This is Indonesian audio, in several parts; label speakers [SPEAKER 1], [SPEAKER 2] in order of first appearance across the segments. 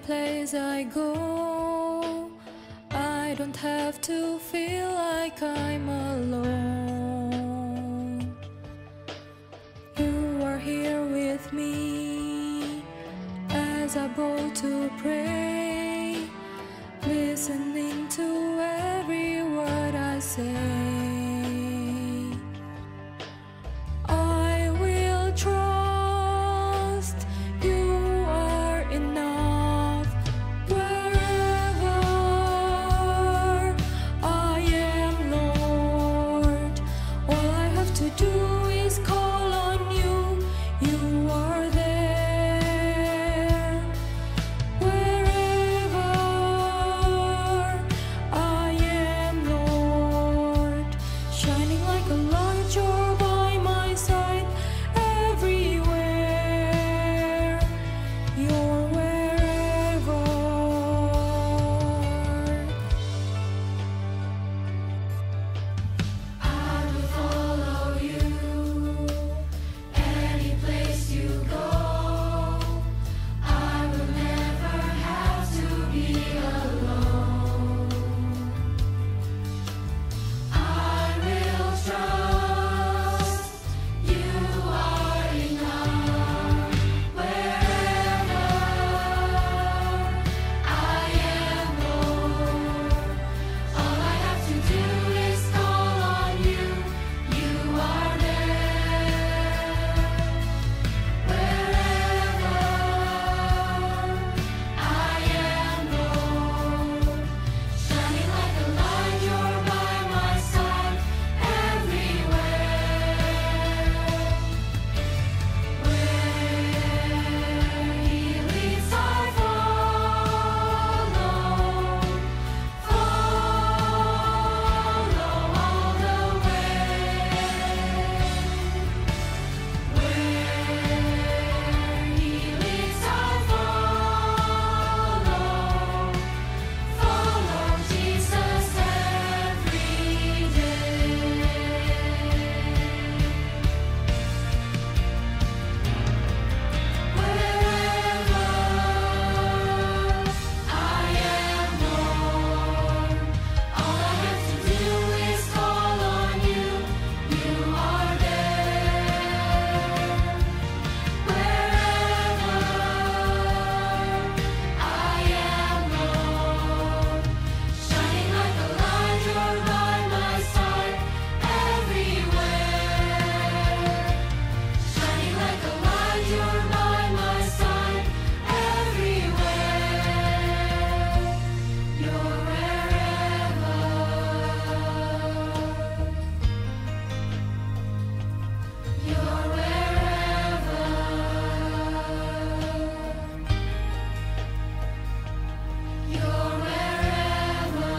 [SPEAKER 1] place I go, I don't have to feel like I'm alone. You are here with me as I bow to pray, listening to every word I say. I will trust you are enough wherever I am, Lord. All I have to do is call on you. You are there. Wherever I am, Lord, shining like a light, you're by my side. Everywhere, you're wherever. I will follow you any place you go. I will never have to be alone. I will trust you are enough wherever I am, Lord. All I have to do is call on you. You are there. Wherever I am, Lord, shining like a light, you're by my side. Everywhere, where He leads, I follow all the way. Where He leads, I follow Jesus every day. Wherever I am, Lord, all I have to do is call on you. You are there. Wherever I am, Lord, shining like a light, you're by my side. Everywhere, shining like a light, you're by my side. Everywhere, you're wherever. You're wherever. You're wherever.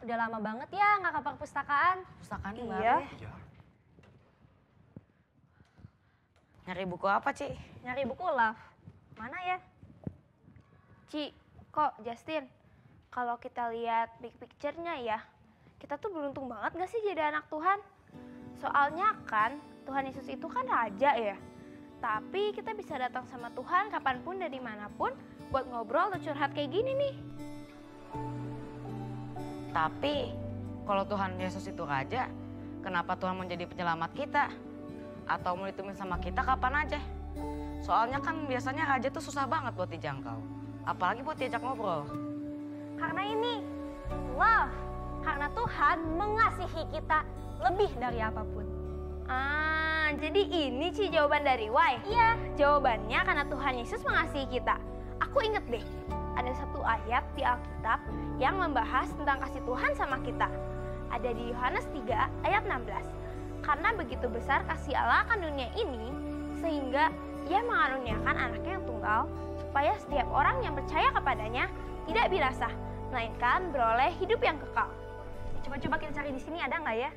[SPEAKER 2] Udah lama banget ya nggak ke perpustakaan.
[SPEAKER 3] Pustakaan
[SPEAKER 2] Iya.
[SPEAKER 3] baru ya? Nyari buku apa, Ci?
[SPEAKER 2] Nyari buku Love. Mana ya?
[SPEAKER 4] Ci, kok Justin, kalau kita lihat big picture-nya ya, kita tuh beruntung banget gak sih jadi anak Tuhan? Soalnya kan Tuhan Yesus itu kan raja ya. Tapi kita bisa datang sama Tuhan kapanpun dari manapun buat ngobrol atau curhat kayak gini nih.
[SPEAKER 3] Tapi kalau Tuhan Yesus itu raja, kenapa Tuhan menjadi penyelamat kita? Atau mau ditemuin sama kita kapan aja? Soalnya kan biasanya raja tuh susah banget buat dijangkau. Apalagi buat diajak ngobrol.
[SPEAKER 2] Karena ini love. Karena Tuhan mengasihi kita lebih dari apapun.
[SPEAKER 4] Ah, jadi ini Ci jawaban dari why?
[SPEAKER 2] Iya.
[SPEAKER 4] Jawabannya karena Tuhan Yesus mengasihi kita. Aku inget deh, ada satu ayat di Alkitab yang membahas tentang kasih Tuhan sama kita. Ada di Yohanes 3 ayat 16. Karena begitu besar kasih Allah akan dunia ini, sehingga Ia mengaruniakan anaknya yang tunggal, supaya setiap orang yang percaya kepadanya tidak binasa, melainkan beroleh hidup yang kekal.
[SPEAKER 2] Coba-coba kita cari di sini ada nggak ya?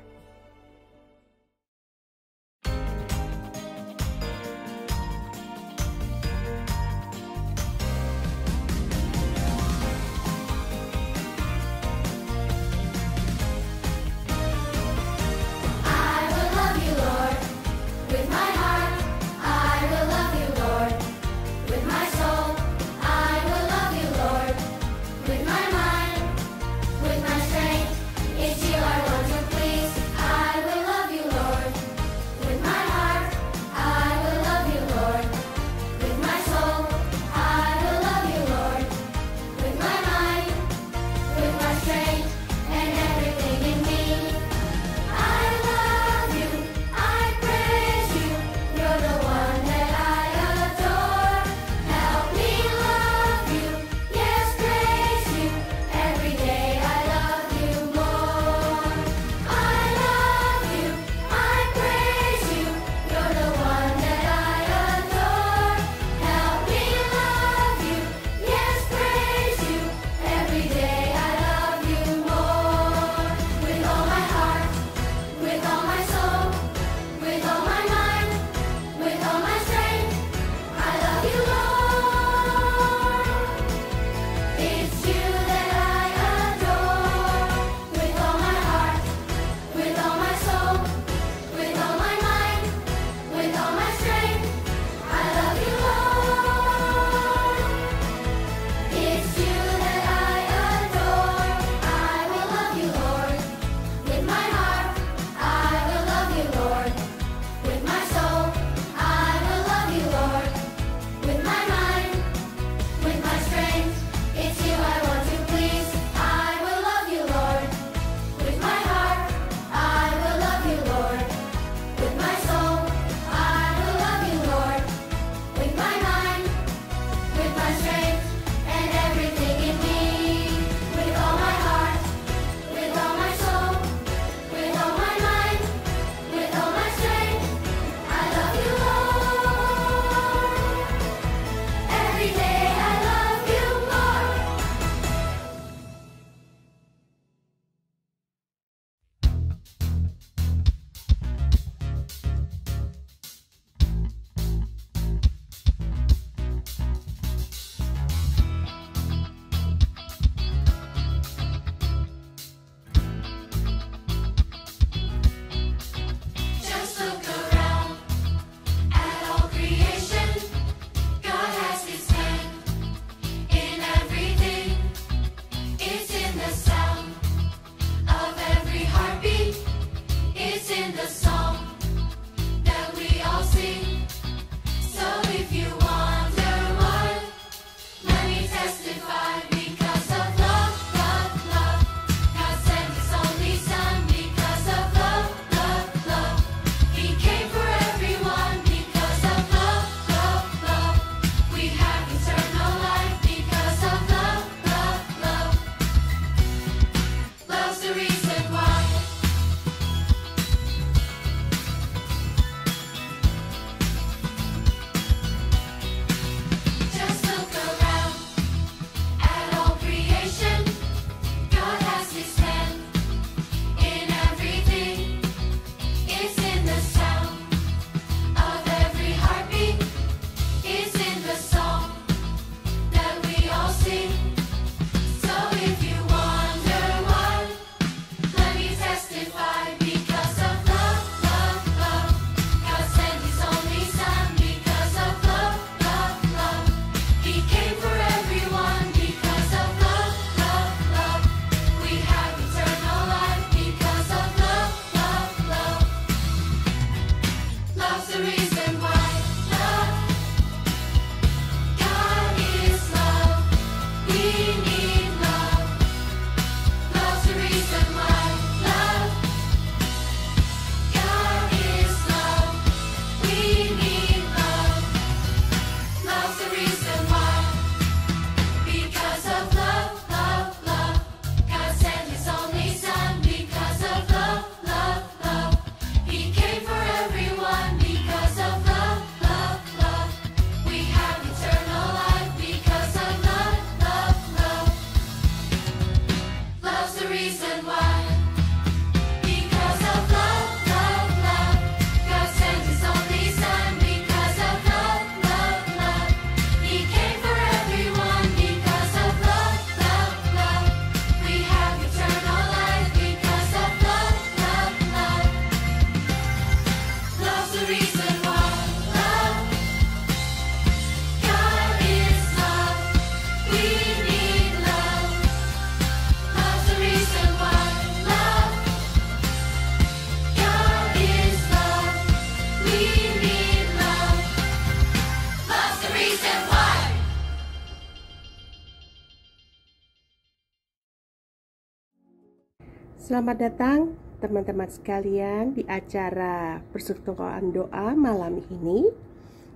[SPEAKER 5] Selamat datang teman-teman sekalian di acara persekutuan doa malam ini.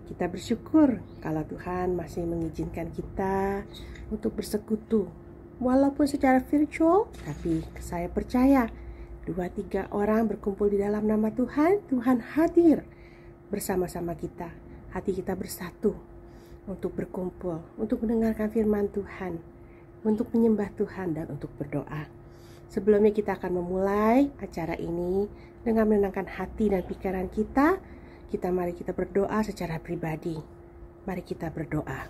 [SPEAKER 5] Kita bersyukur kalau Tuhan masih mengizinkan kita untuk bersekutu. Walaupun secara virtual, tapi saya percaya 2-3 orang berkumpul di dalam nama Tuhan, Tuhan hadir bersama-sama kita. Hati kita bersatu untuk berkumpul, untuk mendengarkan firman Tuhan, untuk menyembah Tuhan dan untuk berdoa. Sebelumnya kita akan memulai acara ini dengan menenangkan hati dan pikiran kita. Mari kita berdoa secara pribadi. Mari kita berdoa.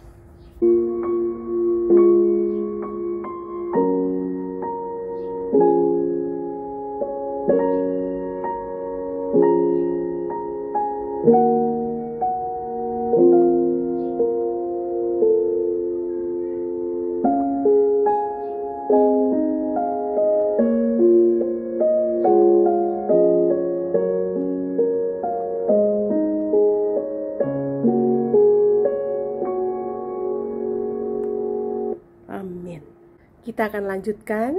[SPEAKER 5] Amin. Kita akan lanjutkan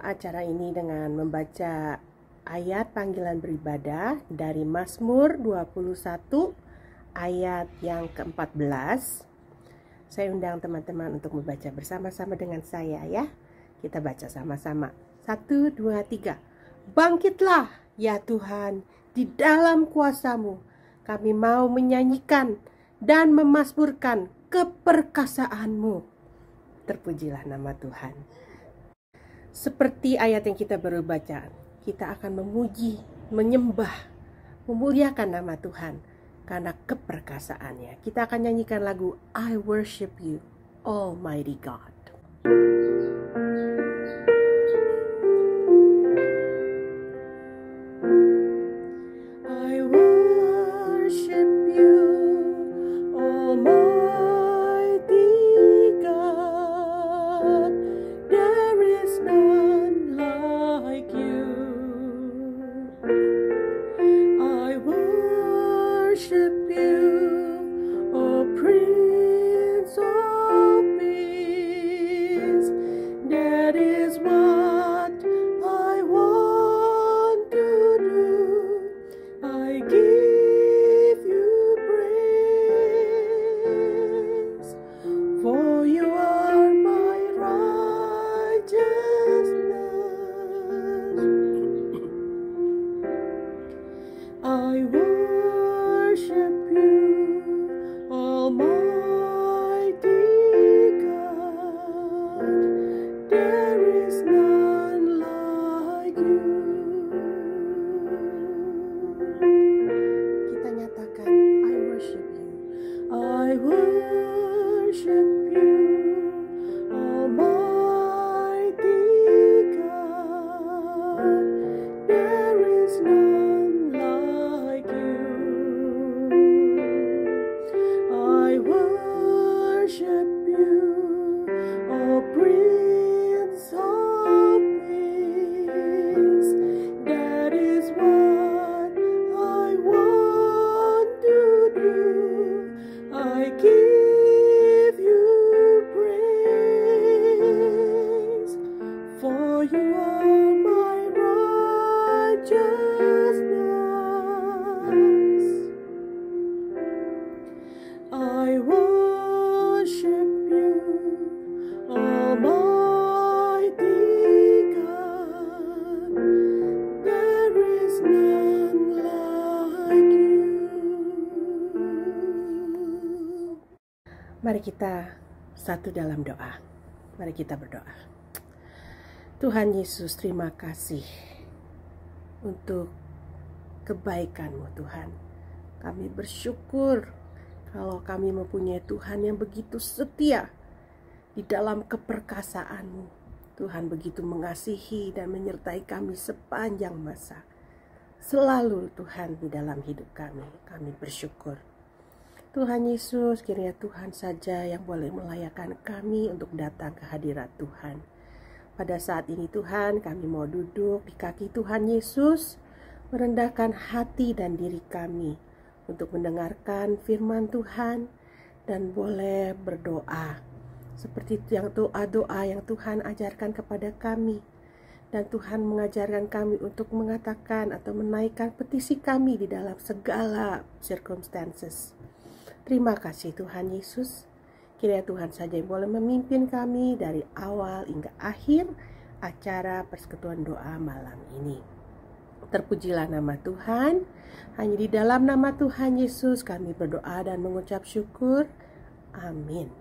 [SPEAKER 5] acara ini dengan membaca ayat panggilan beribadah dari Mazmur 21 ayat yang ke-14. Saya undang teman-teman untuk membaca bersama-sama dengan saya ya. Kita baca sama-sama. 1, 2, 3. Bangkitlah ya Tuhan di dalam kuasa-Mu. Kami mau menyanyikan dan memazmurkan keperkasaan-Mu. Terpujilah nama Tuhan. Seperti ayat yang kita baru baca, kita akan memuji, menyembah, memuliakan nama Tuhan karena keperkasaannya. Kita akan nyanyikan lagu I Worship You, Almighty God. I worship you, Almighty God. There is none like you. I worship you, O Prince of Peace. That is what I want to do. I give you praise, for you are my righteousness. I worship you, Almighty God. There is none like you. Kita nyatakan, I worship you. I worship you, Almighty God. There is none like you. I worship you, O Prince of Peace. That is what I want to do. I give you praise, for you are my righteousness. I worship you, Almighty God. There is none like you. Mari kita satu dalam doa. Mari kita berdoa. Tuhan Yesus, terima kasih untuk kebaikan-Mu Tuhan. Kami bersyukur kalau kami mempunyai Tuhan yang begitu setia di dalam keperkasaan-Mu. Tuhan begitu mengasihi dan menyertai kami sepanjang masa. Selalu Tuhan di dalam hidup kami. Kami bersyukur. Tuhan Yesus, kiranya Tuhan saja yang boleh melayakkan kami untuk datang ke hadirat Tuhan. Pada saat ini Tuhan, kami mau duduk di kaki Tuhan Yesus, merendahkan hati dan diri kami untuk mendengarkan firman Tuhan dan boleh berdoa seperti yang doa-doa yang Tuhan ajarkan kepada kami. Dan Tuhan mengajarkan kami untuk mengatakan atau menaikkan petisi kami di dalam segala circumstances. Terima kasih Tuhan Yesus. Kiranya Tuhan saja yang boleh memimpin kami dari awal hingga akhir acara persekutuan doa malam ini. Terpujilah nama Tuhan. Hanya di dalam nama Tuhan Yesus kami berdoa dan mengucap syukur. Amin.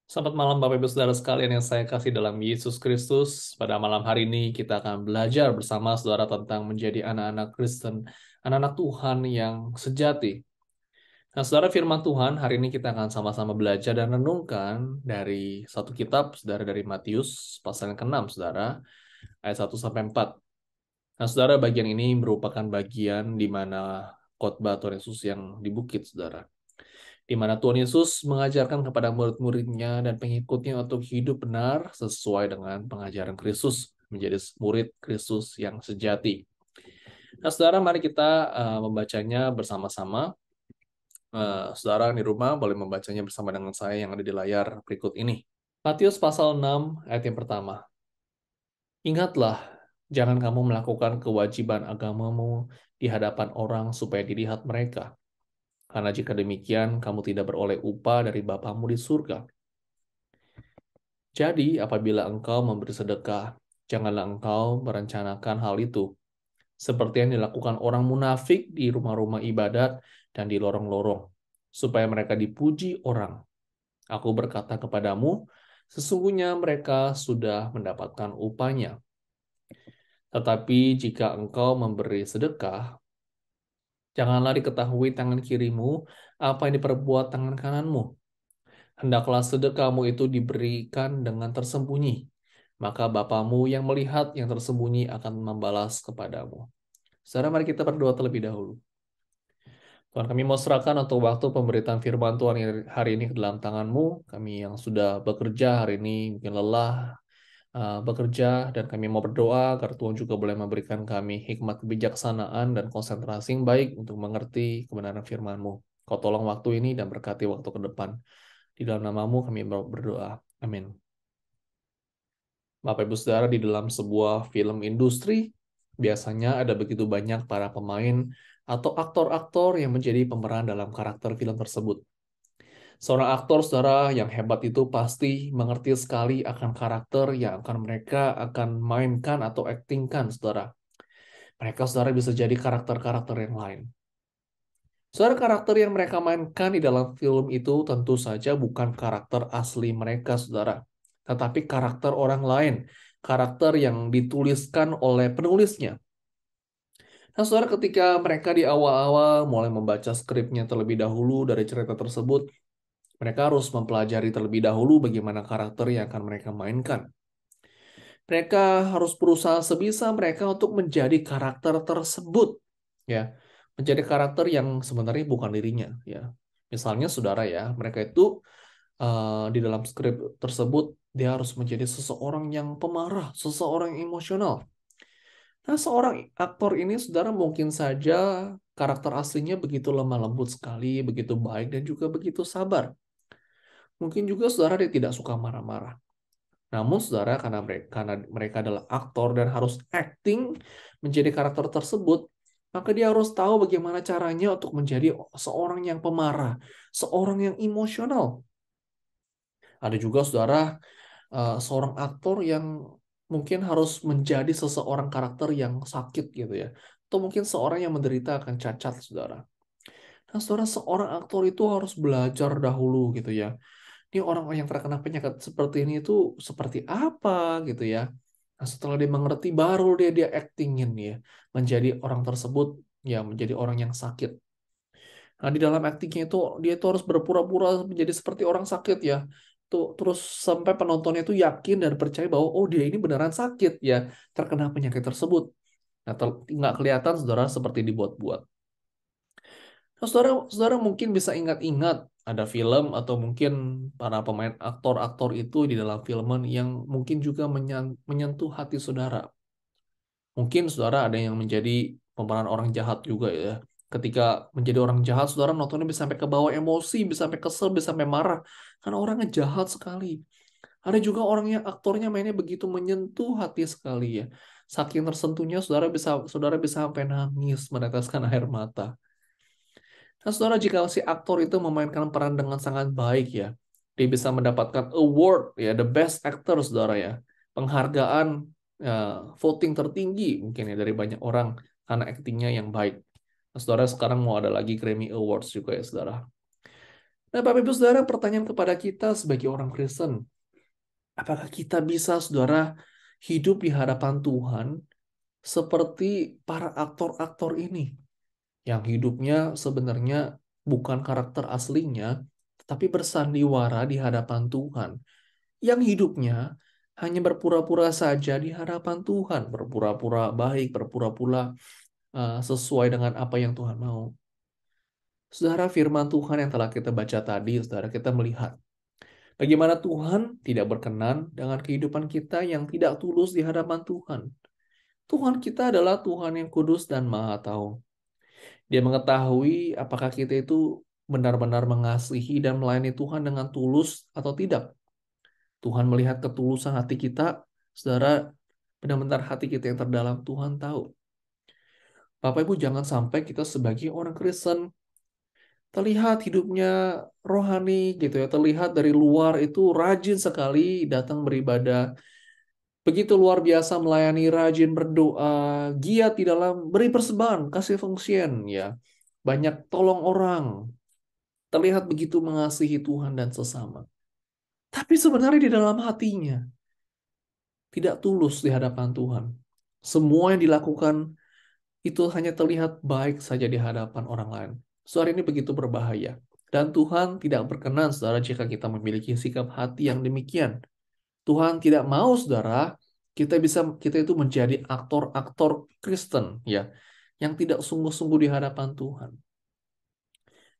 [SPEAKER 6] Selamat malam Bapak Ibu Saudara sekalian yang saya kasih dalam Yesus Kristus. Pada malam hari ini kita akan belajar bersama saudara tentang menjadi anak-anak Kristen, anak-anak Tuhan yang sejati. Nah, saudara, firman Tuhan hari ini kita akan sama-sama belajar dan renungkan dari satu kitab, saudara, dari Matius, pasal yang ke-6, saudara, ayat 1-4. Nah, saudara, bagian ini merupakan bagian di mana khotbah Tuhan Yesus yang di bukit, saudara. Di mana Tuhan Yesus mengajarkan kepada murid-muridnya dan pengikutnya untuk hidup benar sesuai dengan pengajaran Kristus, menjadi murid Kristus yang sejati. Nah, saudara, mari kita membacanya bersama-sama. Saudara di rumah boleh membacanya bersama dengan saya yang ada di layar berikut ini. Matius pasal 6 ayat yang pertama. Ingatlah, jangan kamu melakukan kewajiban agamamu di hadapan orang supaya dilihat mereka. Karena jika demikian, kamu tidak beroleh upah dari Bapamu di surga. Jadi, apabila engkau memberi sedekah, janganlah engkau merencanakan hal itu, seperti yang dilakukan orang munafik di rumah-rumah ibadat dan di lorong-lorong, supaya mereka dipuji orang. Aku berkata kepadamu, sesungguhnya mereka sudah mendapatkan upahnya. Tetapi jika engkau memberi sedekah, janganlah diketahui tangan kirimu apa yang diperbuat tangan kananmu. Hendaklah sedekahmu itu diberikan dengan tersembunyi, maka Bapamu yang melihat yang tersembunyi akan membalas kepadamu. Saudara, mari kita berdoa terlebih dahulu. Tuhan, kami mau serahkan untuk waktu pemberitaan firman Tuhan hari ini ke dalam tangan-Mu. Kami yang sudah bekerja hari ini mungkin lelah bekerja, dan kami mau berdoa agar Tuhan juga boleh memberikan kami hikmat kebijaksanaan dan konsentrasi yang baik untuk mengerti kebenaran firman-Mu. Kau tolong waktu ini dan berkati waktu ke depan. Di dalam nama-Mu kami berdoa. Amin. Bapak Ibu Saudara, di dalam sebuah film industri, biasanya ada begitu banyak para pemain atau aktor-aktor yang menjadi pemeran dalam karakter film tersebut. Seorang aktor, saudara, yang hebat itu pasti mengerti sekali akan karakter yang mereka akan mainkan atau aktingkan, saudara. Mereka, saudara, bisa jadi karakter-karakter yang lain. Saudara, karakter yang mereka mainkan di dalam film itu tentu saja bukan karakter asli mereka, saudara. Tetapi karakter orang lain. Karakter yang dituliskan oleh penulisnya. Nah, saudara, ketika mereka di awal-awal mulai membaca skripnya terlebih dahulu dari cerita tersebut, mereka harus mempelajari terlebih dahulu bagaimana karakter yang akan mereka mainkan. Mereka harus berusaha sebisa mereka untuk menjadi karakter tersebut, ya, menjadi karakter yang sebenarnya bukan dirinya, ya. Misalnya, saudara, ya, mereka itu di dalam skrip tersebut dia harus menjadi seseorang yang pemarah, seseorang yang emosional. Nah, seorang aktor ini, saudara, mungkin saja karakter aslinya begitu lemah lembut sekali, begitu baik dan juga begitu sabar. Mungkin juga saudara dia tidak suka marah-marah. Namun saudara, karena mereka adalah aktor dan harus acting menjadi karakter tersebut, maka dia harus tahu bagaimana caranya untuk menjadi seorang yang pemarah, seorang yang emosional. Ada juga saudara, seorang aktor yang mungkin harus menjadi seseorang karakter yang sakit gitu ya. Atau mungkin seorang yang menderita akan cacat, saudara. Nah, saudara, seorang aktor itu harus belajar dahulu gitu ya. Ini orang yang terkena penyakit seperti ini itu seperti apa gitu ya. Nah, setelah dia mengerti, baru dia actingin ya, menjadi orang tersebut ya, menjadi orang yang sakit. Nah, di dalam actingnya itu dia itu harus berpura-pura menjadi seperti orang sakit ya. Tuh, terus sampai penontonnya itu yakin dan percaya bahwa oh, dia ini beneran sakit ya, terkena penyakit tersebut. Nah, nggak kelihatan saudara seperti dibuat-buat. Nah, saudara mungkin bisa ingat-ingat ada film atau mungkin para pemain aktor-aktor itu di dalam film yang mungkin juga menyentuh hati saudara. Mungkin saudara ada yang menjadi pemeran orang jahat juga ya. Ketika menjadi orang jahat, saudara nontonnya bisa sampai ke bawah emosi, bisa sampai kesel, bisa sampai marah. Karena orangnya jahat sekali. Ada juga orang yang aktornya mainnya begitu menyentuh hati sekali ya. Saking tersentuhnya saudara bisa sampai nangis meneteskan air mata. Nah, saudara, jika si aktor itu memainkan peran dengan sangat baik ya, dia bisa mendapatkan award ya, the best actor, saudara ya, penghargaan voting tertinggi mungkin ya dari banyak orang karena aktingnya yang baik. Nah, saudara, sekarang mau ada lagi Grammy Awards juga ya, saudara. Nah, Bapak Ibu Saudara, pertanyaan kepada kita sebagai orang Kristen, apakah kita bisa, saudara, hidup di hadapan Tuhan seperti para aktor-aktor ini? Yang hidupnya sebenarnya bukan karakter aslinya, tetapi bersandiwara di hadapan Tuhan. Yang hidupnya hanya berpura-pura saja di hadapan Tuhan, berpura-pura baik, berpura-pura sesuai dengan apa yang Tuhan mau. Saudara, firman Tuhan yang telah kita baca tadi, saudara, kita melihat bagaimana Tuhan tidak berkenan dengan kehidupan kita yang tidak tulus di hadapan Tuhan. Tuhan kita adalah Tuhan yang kudus dan maha tahu. Dia mengetahui apakah kita itu benar-benar mengasihi dan melayani Tuhan dengan tulus atau tidak. Tuhan melihat ketulusan hati kita, saudara, benar-benar hati kita yang terdalam Tuhan tahu. Bapak Ibu, jangan sampai kita sebagai orang Kristen terlihat hidupnya rohani gitu ya, terlihat dari luar itu rajin sekali datang beribadah, begitu luar biasa melayani, rajin berdoa, giat di dalam beri persembahan, kasih fungsian ya. Banyak tolong orang, terlihat begitu mengasihi Tuhan dan sesama. Tapi sebenarnya di dalam hatinya tidak tulus di hadapan Tuhan. Semua yang dilakukan itu hanya terlihat baik saja di hadapan orang lain. Saudara, ini begitu berbahaya. Dan Tuhan tidak berkenan, saudara, jika kita memiliki sikap hati yang demikian. Tuhan tidak mau, saudara, kita itu menjadi aktor-aktor Kristen ya, yang tidak sungguh-sungguh di hadapan Tuhan.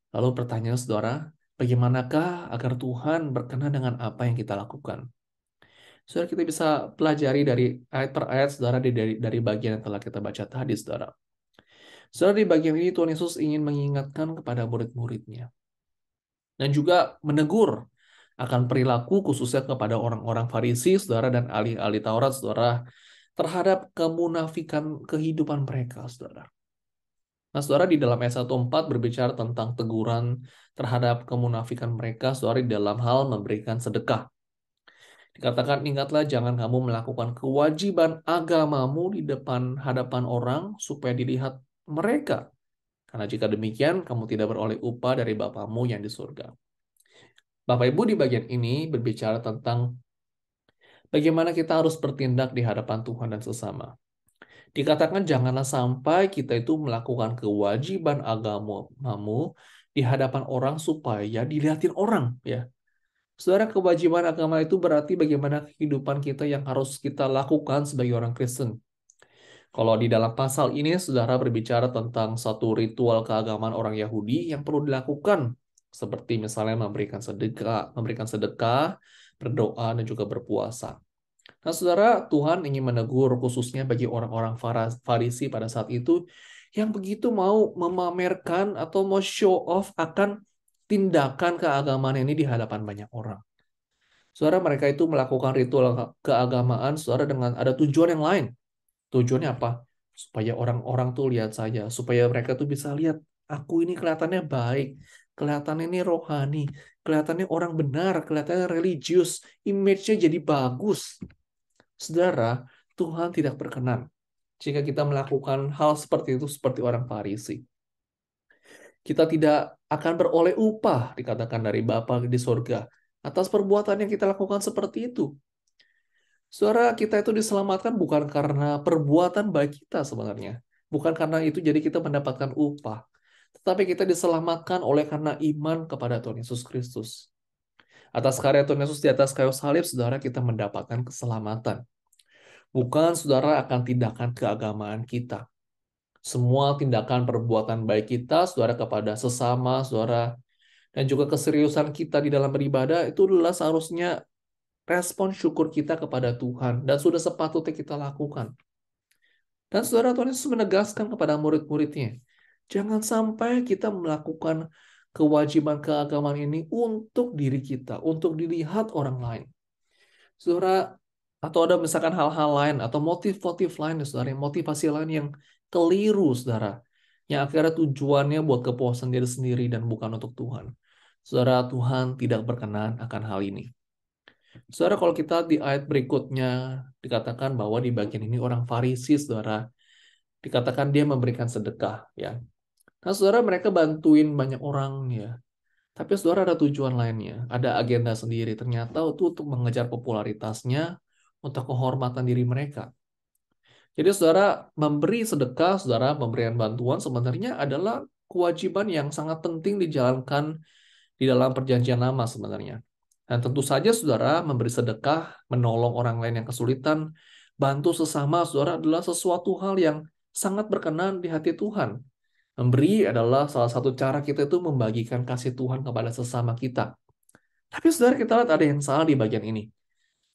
[SPEAKER 6] Lalu pertanyaan saudara, bagaimanakah agar Tuhan berkenan dengan apa yang kita lakukan? Saudara, kita bisa pelajari dari ayat per ayat, saudara, dari bagian yang telah kita baca tadi, saudara. Saudara, di bagian ini Tuhan Yesus ingin mengingatkan kepada murid-muridnya. Dan juga menegur akan perilaku khususnya kepada orang-orang Farisi, saudara, dan ahli-ahli Taurat, saudara, terhadap kemunafikan kehidupan mereka, saudara. Nah, saudara, di dalam ayat 1:4 berbicara tentang teguran terhadap kemunafikan mereka, saudara, di dalam hal memberikan sedekah. Dikatakan, ingatlah jangan kamu melakukan kewajiban agamamu di hadapan orang supaya dilihat mereka. Karena jika demikian, kamu tidak beroleh upah dari Bapamu yang di surga. Bapak Ibu, di bagian ini berbicara tentang bagaimana kita harus bertindak di hadapan Tuhan dan sesama. Dikatakan janganlah sampai kita itu melakukan kewajiban agamamu di hadapan orang supaya dilihatin orang, ya. Saudara, kewajiban agama itu berarti bagaimana kehidupan kita yang harus kita lakukan sebagai orang Kristen. Kalau di dalam pasal ini, saudara berbicara tentang satu ritual keagamaan orang Yahudi yang perlu dilakukan, seperti misalnya memberikan sedekah, berdoa, dan juga berpuasa. Nah, saudara, Tuhan ingin menegur khususnya bagi orang-orang Farisi pada saat itu yang begitu mau memamerkan atau mau show off akan tindakan keagamaan ini di hadapan banyak orang. Saudara, mereka itu melakukan ritual keagamaan, saudara, dengan ada tujuan yang lain. Tujuannya apa? Supaya orang-orang tuh lihat saja, supaya mereka tuh bisa lihat, aku ini kelihatannya baik, kelihatannya ini rohani, kelihatannya orang benar, kelihatannya religius, image-nya jadi bagus. Saudara, Tuhan tidak berkenan jika kita melakukan hal seperti itu seperti orang Farisi. Kita tidak akan beroleh upah, dikatakan dari Bapa di surga, atas perbuatan yang kita lakukan seperti itu. Saudara, kita itu diselamatkan bukan karena perbuatan baik kita sebenarnya. Bukan karena itu jadi kita mendapatkan upah. Tetapi kita diselamatkan oleh karena iman kepada Tuhan Yesus Kristus. Atas karya Tuhan Yesus di atas kayu salib, saudara, kita mendapatkan keselamatan. Bukan, saudara, akan tindakan keagamaan kita. Semua tindakan perbuatan baik kita, saudara, kepada sesama, saudara, dan juga keseriusan kita di dalam beribadah, itu adalah seharusnya respon syukur kita kepada Tuhan, dan sudah sepatutnya kita lakukan. Dan saudara, Tuhan Yesus menegaskan kepada murid-muridnya, jangan sampai kita melakukan kewajiban keagamaan ini untuk diri kita, untuk dilihat orang lain. Saudara, atau ada misalkan hal-hal lain atau motif-motif lain, saudara, motivasi lain yang keliru, saudara, yang akhirnya tujuannya buat kepuasan diri sendiri dan bukan untuk Tuhan. Saudara, Tuhan tidak berkenan akan hal ini. Saudara, kalau kita di ayat berikutnya dikatakan bahwa di bagian ini orang Farisi, saudara, dikatakan dia memberikan sedekah, ya. Nah, saudara, mereka bantuin banyak orang, ya. Tapi saudara ada tujuan lainnya, ada agenda sendiri. Ternyata itu untuk mengejar popularitasnya, untuk kehormatan diri mereka. Jadi saudara, memberi sedekah, saudara, pemberian bantuan sebenarnya adalah kewajiban yang sangat penting dijalankan di dalam perjanjian lama sebenarnya. Dan tentu saja saudara, memberi sedekah, menolong orang lain yang kesulitan, bantu sesama saudara adalah sesuatu hal yang sangat berkenan di hati Tuhan. Memberi adalah salah satu cara kita itu membagikan kasih Tuhan kepada sesama kita. Tapi saudara, kita lihat ada yang salah di bagian ini.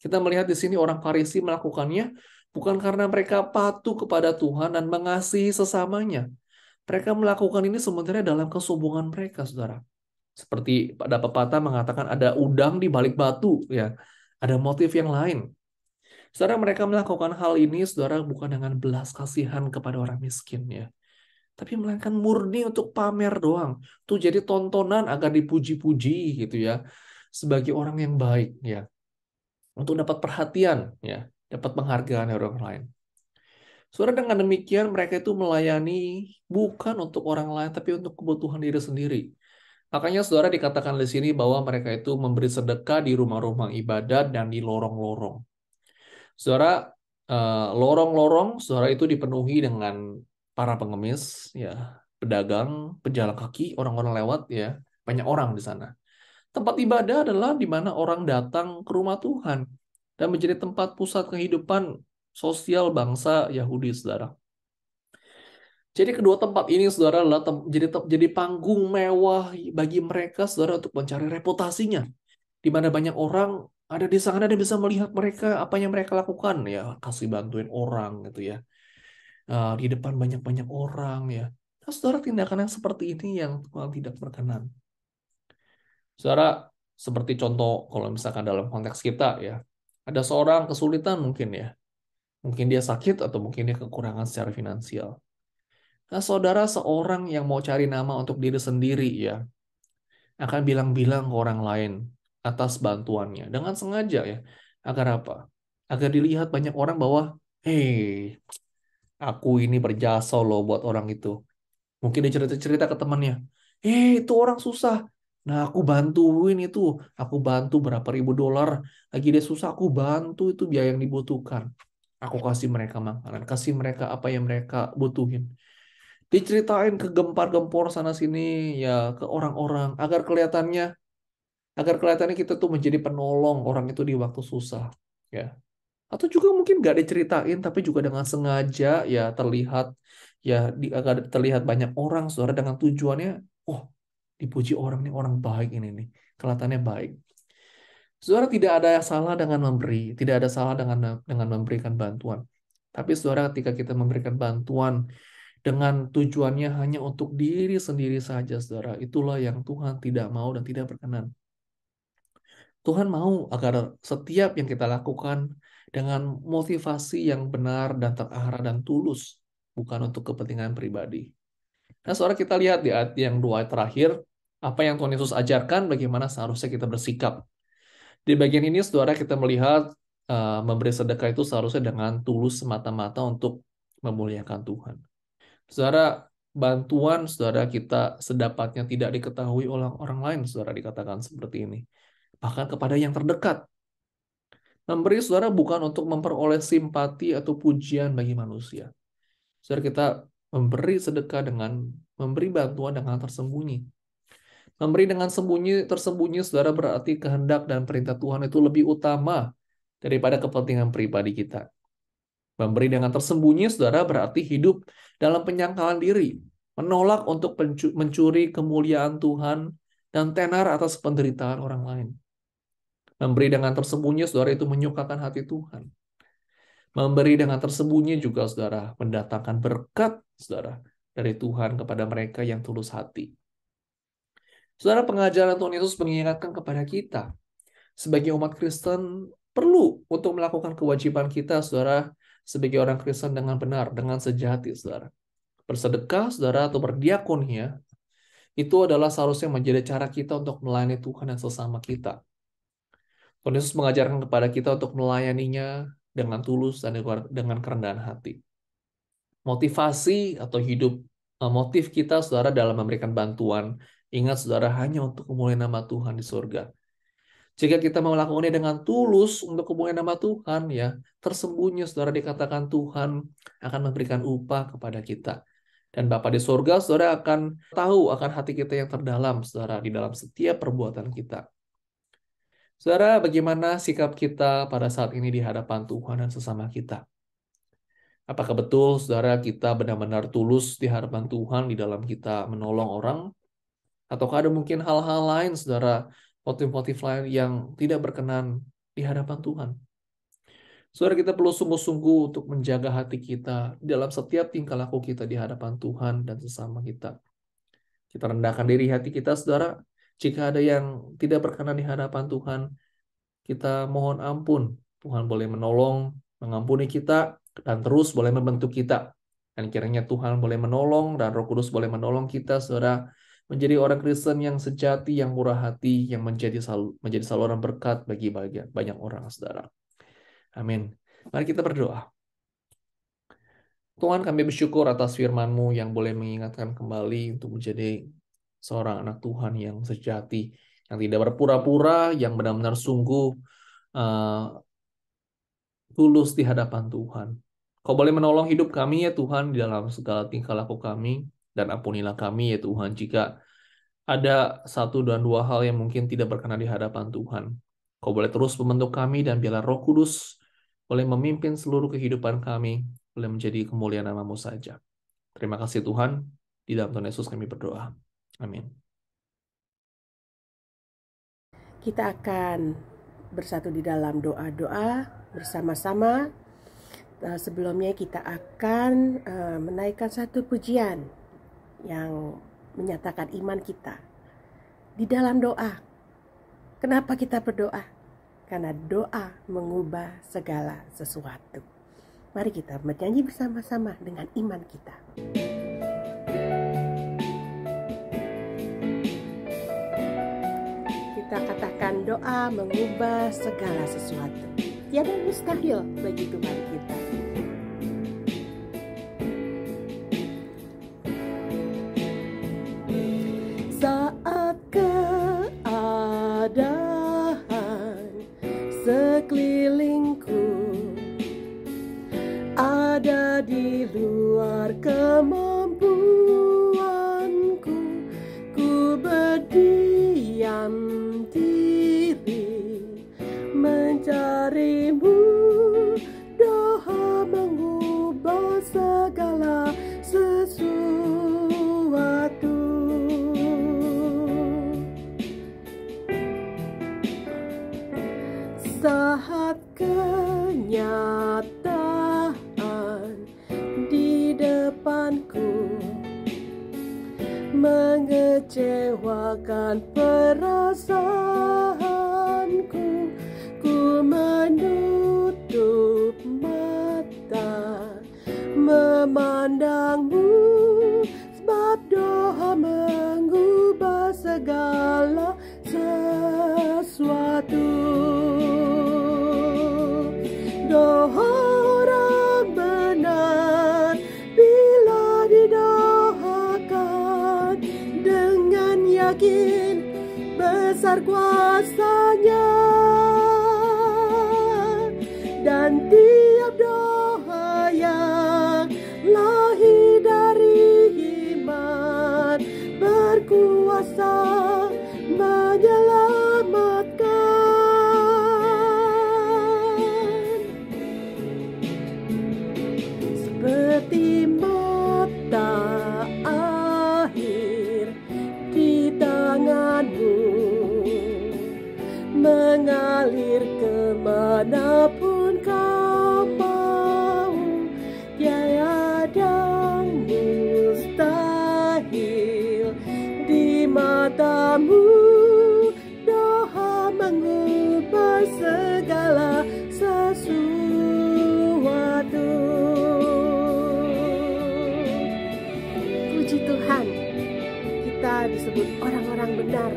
[SPEAKER 6] Kita melihat di sini orang Farisi melakukannya bukan karena mereka patuh kepada Tuhan dan mengasihi sesamanya. Mereka melakukan ini sebenarnya dalam kesombongan mereka, saudara. Seperti pada pepatah mengatakan ada udang di balik batu, ya. Ada motif yang lain. Saudara, mereka melakukan hal ini, saudara, bukan dengan belas kasihan kepada orang miskin, ya. Tapi melainkan murni untuk pamer doang. Tuh jadi tontonan agar dipuji-puji gitu ya. Sebagai orang yang baik ya. Untuk dapat perhatian ya, dapat penghargaan dari orang lain. Saudara, dengan demikian mereka itu melayani bukan untuk orang lain tapi untuk kebutuhan diri sendiri. Makanya saudara dikatakan di sini bahwa mereka itu memberi sedekah di rumah-rumah ibadat dan di lorong-lorong. Saudara, lorong-lorong saudara itu dipenuhi dengan para pengemis, ya, pedagang, pejalan kaki, orang-orang lewat, ya, banyak orang di sana. Tempat ibadah adalah di mana orang datang ke rumah Tuhan dan menjadi tempat pusat kehidupan sosial bangsa Yahudi, saudara. Jadi kedua tempat ini, saudara, adalah jadi panggung mewah bagi mereka, saudara, untuk mencari reputasinya, di mana banyak orang ada di sana dan bisa melihat mereka apa yang mereka lakukan, ya, kasih bantuin orang, gitu ya. Di depan banyak-banyak orang, ya. Nah, saudara, tindakan yang seperti ini yang Tuhan tidak berkenan. Saudara, seperti contoh kalau misalkan dalam konteks kita ya, ada seorang kesulitan mungkin ya, mungkin dia sakit atau mungkin dia kekurangan secara finansial. Nah, saudara, seorang yang mau cari nama untuk diri sendiri ya, akan bilang-bilang ke orang lain atas bantuannya dengan sengaja ya, agar apa? Agar dilihat banyak orang bahwa, aku ini berjasa loh buat orang itu. Mungkin dia cerita-cerita ke temannya, itu orang susah. Nah, aku bantuin itu. Aku bantu berapa ribu dolar. Lagi dia susah, aku bantu itu biaya yang dibutuhkan. Aku kasih mereka makanan, kasih mereka apa yang mereka butuhin. Diceritain ke gempar-gempor sana-sini ya ke orang-orang agar kelihatannya kita tuh menjadi penolong orang itu di waktu susah. Ya. Atau juga mungkin nggak diceritain, tapi juga dengan sengaja ya terlihat agar terlihat banyak orang, saudara, dengan tujuannya, oh, dipuji orang nih, orang baik ini nih, kelihatannya baik. Saudara, tidak ada yang salah dengan memberi, tidak ada salah dengan memberikan bantuan. Tapi saudara, ketika kita memberikan bantuan dengan tujuannya hanya untuk diri sendiri saja, saudara, itulah yang Tuhan tidak mau dan tidak berkenan. Tuhan mau agar setiap yang kita lakukan dengan motivasi yang benar dan terarah dan tulus, bukan untuk kepentingan pribadi. Nah, saudara, kita lihat di ayat yang 2 ayat terakhir, apa yang Tuhan Yesus ajarkan, bagaimana seharusnya kita bersikap. Di bagian ini, saudara, kita melihat memberi sedekah itu seharusnya dengan tulus semata-mata untuk memuliakan Tuhan. Saudara, bantuan saudara kita sedapatnya tidak diketahui oleh orang lain, saudara, dikatakan seperti ini. Bahkan kepada yang terdekat. Memberi, saudara, bukan untuk memperoleh simpati atau pujian bagi manusia. Saudara, kita memberi sedekah dengan memberi bantuan dengan tersembunyi. Memberi dengan tersembunyi, saudara, berarti kehendak dan perintah Tuhan itu lebih utama daripada kepentingan pribadi kita. Memberi dengan tersembunyi, saudara, berarti hidup dalam penyangkalan diri, menolak untuk mencuri kemuliaan Tuhan dan tenar atas penderitaan orang lain. Memberi dengan tersembunyi, saudara, itu menyukakan hati Tuhan. Memberi dengan tersembunyi juga, saudara, mendatangkan berkat, saudara, dari Tuhan kepada mereka yang tulus hati. Saudara, pengajaran Tuhan Yesus mengingatkan kepada kita, sebagai umat Kristen, perlu untuk melakukan kewajiban kita, saudara, sebagai orang Kristen dengan benar, dengan sejati, saudara. Bersedekah, saudara, atau berdiakonia, itu adalah seharusnya menjadi cara kita untuk melayani Tuhan dan sesama kita. Tuhan Yesus mengajarkan kepada kita untuk melayaninya dengan tulus dan dengan kerendahan hati. Motivasi atau motif kita, saudara, dalam memberikan bantuan, ingat, saudara, hanya untuk kemuliaan nama Tuhan di surga. Jika kita mau melakukannya dengan tulus untuk kemuliaan nama Tuhan, ya, tersembunyi, saudara, dikatakan Tuhan akan memberikan upah kepada kita. Dan Bapa di surga, saudara, akan tahu akan hati kita yang terdalam, saudara, di dalam setiap perbuatan kita. Saudara, bagaimana sikap kita pada saat ini di hadapan Tuhan dan sesama kita? Apakah betul, saudara, kita benar-benar tulus di hadapan Tuhan di dalam kita menolong orang? Ataukah ada mungkin hal-hal lain, saudara, motif-motif lain yang tidak berkenan di hadapan Tuhan? Saudara, kita perlu sungguh-sungguh untuk menjaga hati kita dalam setiap tingkah laku kita di hadapan Tuhan dan sesama kita. Kita rendahkan diri hati kita, saudara. Jika ada yang tidak berkenan di hadapan Tuhan, kita mohon ampun. Tuhan boleh menolong, mengampuni kita, dan terus boleh membentuk kita. Dan kiranya Tuhan boleh menolong, dan Roh Kudus boleh menolong kita, saudara, menjadi orang Kristen yang sejati, yang murah hati, yang menjadi saluran berkat bagi banyak orang, saudara. Amin. Mari kita berdoa. Tuhan, kami bersyukur atas firman-Mu yang boleh mengingatkan kembali untuk menjadi seorang anak Tuhan yang sejati, yang tidak berpura-pura, yang benar-benar sungguh tulus di hadapan Tuhan. Kau boleh menolong hidup kami, ya Tuhan, di dalam segala tingkah laku kami, dan ampunilah kami, ya Tuhan, jika ada satu dan dua hal yang mungkin tidak berkenan di hadapan Tuhan. Kau boleh terus membentuk kami, dan biarlah Roh Kudus boleh memimpin seluruh kehidupan kami, boleh menjadi kemuliaan nama-Mu saja. Terima kasih Tuhan, di dalam Tuhan Yesus kami berdoa. Amin.
[SPEAKER 5] Kita akan bersatu di dalam doa-doa bersama-sama. Sebelumnya kita akan menaikkan satu pujian yang menyatakan iman kita di dalam doa. Kenapa kita berdoa? Karena doa mengubah segala sesuatu. Mari kita bernyanyi bersama-sama dengan iman kita. Kita katakan doa mengubah segala sesuatu. Tiada yang mustahil bagi Tuhan kita. Saat keadaan sekelilingku ada di luar kemampuanku, ku berdiam diri mencari-Mu. Doa mengubah segala sesuatu. Saat kenyataan di depanku mengecewakan perasaanku, ku menutup mata memandang-Mu, sebab doa mengubah segala sesuatu. Doa orang benar bila didoakan dengan yakin besar kuasa-Nya, dan tiap doa yang lahir dari iman berkuasa menyelamatkan. Seperti mata air di tangan-Mu, mengalir kemanapun Kau mau. Tiada mustahil di mata-Mu. Doa mengubah segala benar,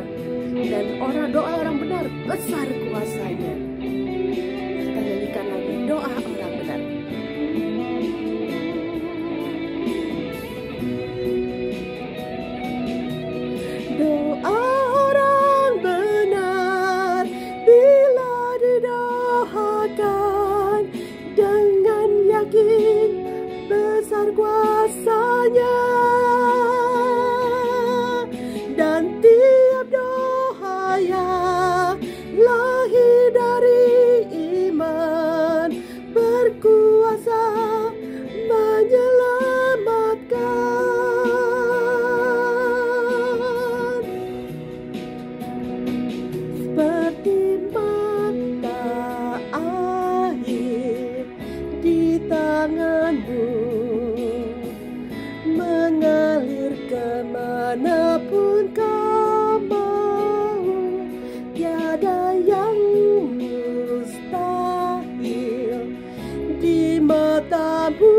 [SPEAKER 5] dan doa orang benar besar kuasanya. Kita nyanyikan lagi doa orang benar. Doa orang benar bila didoakan dengan yakin besar kuasanya, dan tiap doa yang lahir dari iman berkuasa menyelamatkan. Seperti mata air di tanganmu, mengalir kemanapun kau mau. Tiada yang mustahil di matamu.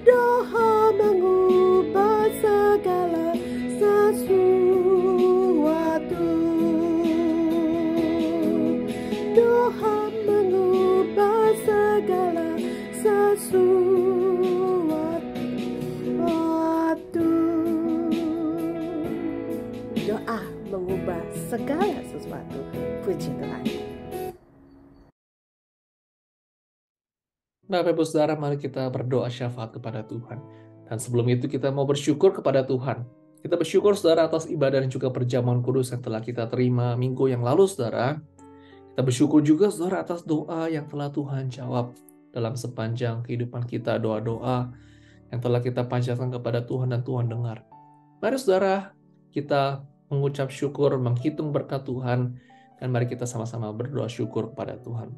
[SPEAKER 5] Doa mengubah segala sesuatu. Doa mengubah segala sesuatu. Doa mengubah segala sesuatu. Puji Tuhan.
[SPEAKER 6] Bapak Ibu Saudara, mari kita berdoa syafaat kepada Tuhan. Dan sebelum itu kita mau bersyukur kepada Tuhan. Kita bersyukur Saudara atas ibadah dan juga perjamuan kudus yang telah kita terima minggu yang lalu Saudara. Kita bersyukur juga Saudara atas doa yang telah Tuhan jawab dalam sepanjang kehidupan kita, doa-doa yang telah kita panjatkan kepada Tuhan dan Tuhan dengar. Mari Saudara, kita mengucap syukur, menghitung berkat Tuhan, dan mari kita sama-sama berdoa syukur kepada Tuhan.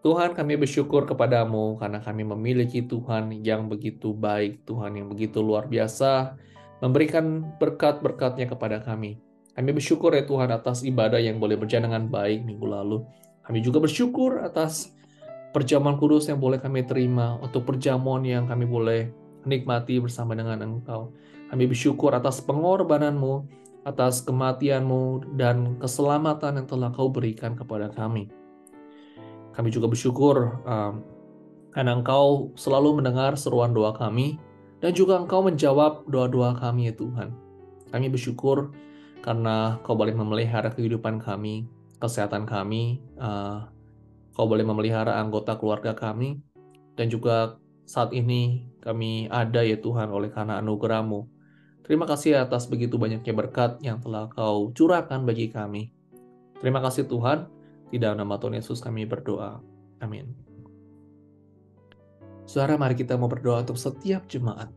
[SPEAKER 6] Tuhan, kami bersyukur kepadamu karena kami memiliki Tuhan yang begitu baik, Tuhan yang begitu luar biasa, memberikan berkat-berkat-Nya kepada kami. Kami bersyukur ya Tuhan atas ibadah yang boleh berjalan dengan baik minggu lalu. Kami juga bersyukur atas perjamuan kudus yang boleh kami terima, untuk perjamuan yang kami boleh nikmati bersama dengan Engkau. Kami bersyukur atas pengorbanan-Mu, atas kematian-Mu, dan keselamatan yang telah Kau berikan kepada kami. Kami juga bersyukur karena Engkau selalu mendengar seruan doa kami, dan juga Engkau menjawab doa-doa kami ya Tuhan. Kami bersyukur karena Kau boleh memelihara kehidupan kami, kesehatan kami, Kau boleh memelihara anggota keluarga kami, dan juga saat ini kami ada ya Tuhan oleh karena anugerah-Mu. Terima kasih atas begitu banyaknya berkat yang telah Kau curahkan bagi kami. Terima kasih Tuhan. Di dalam nama Tuhan Yesus kami berdoa. Amin. Saudara, mari kita mau berdoa untuk setiap jemaat.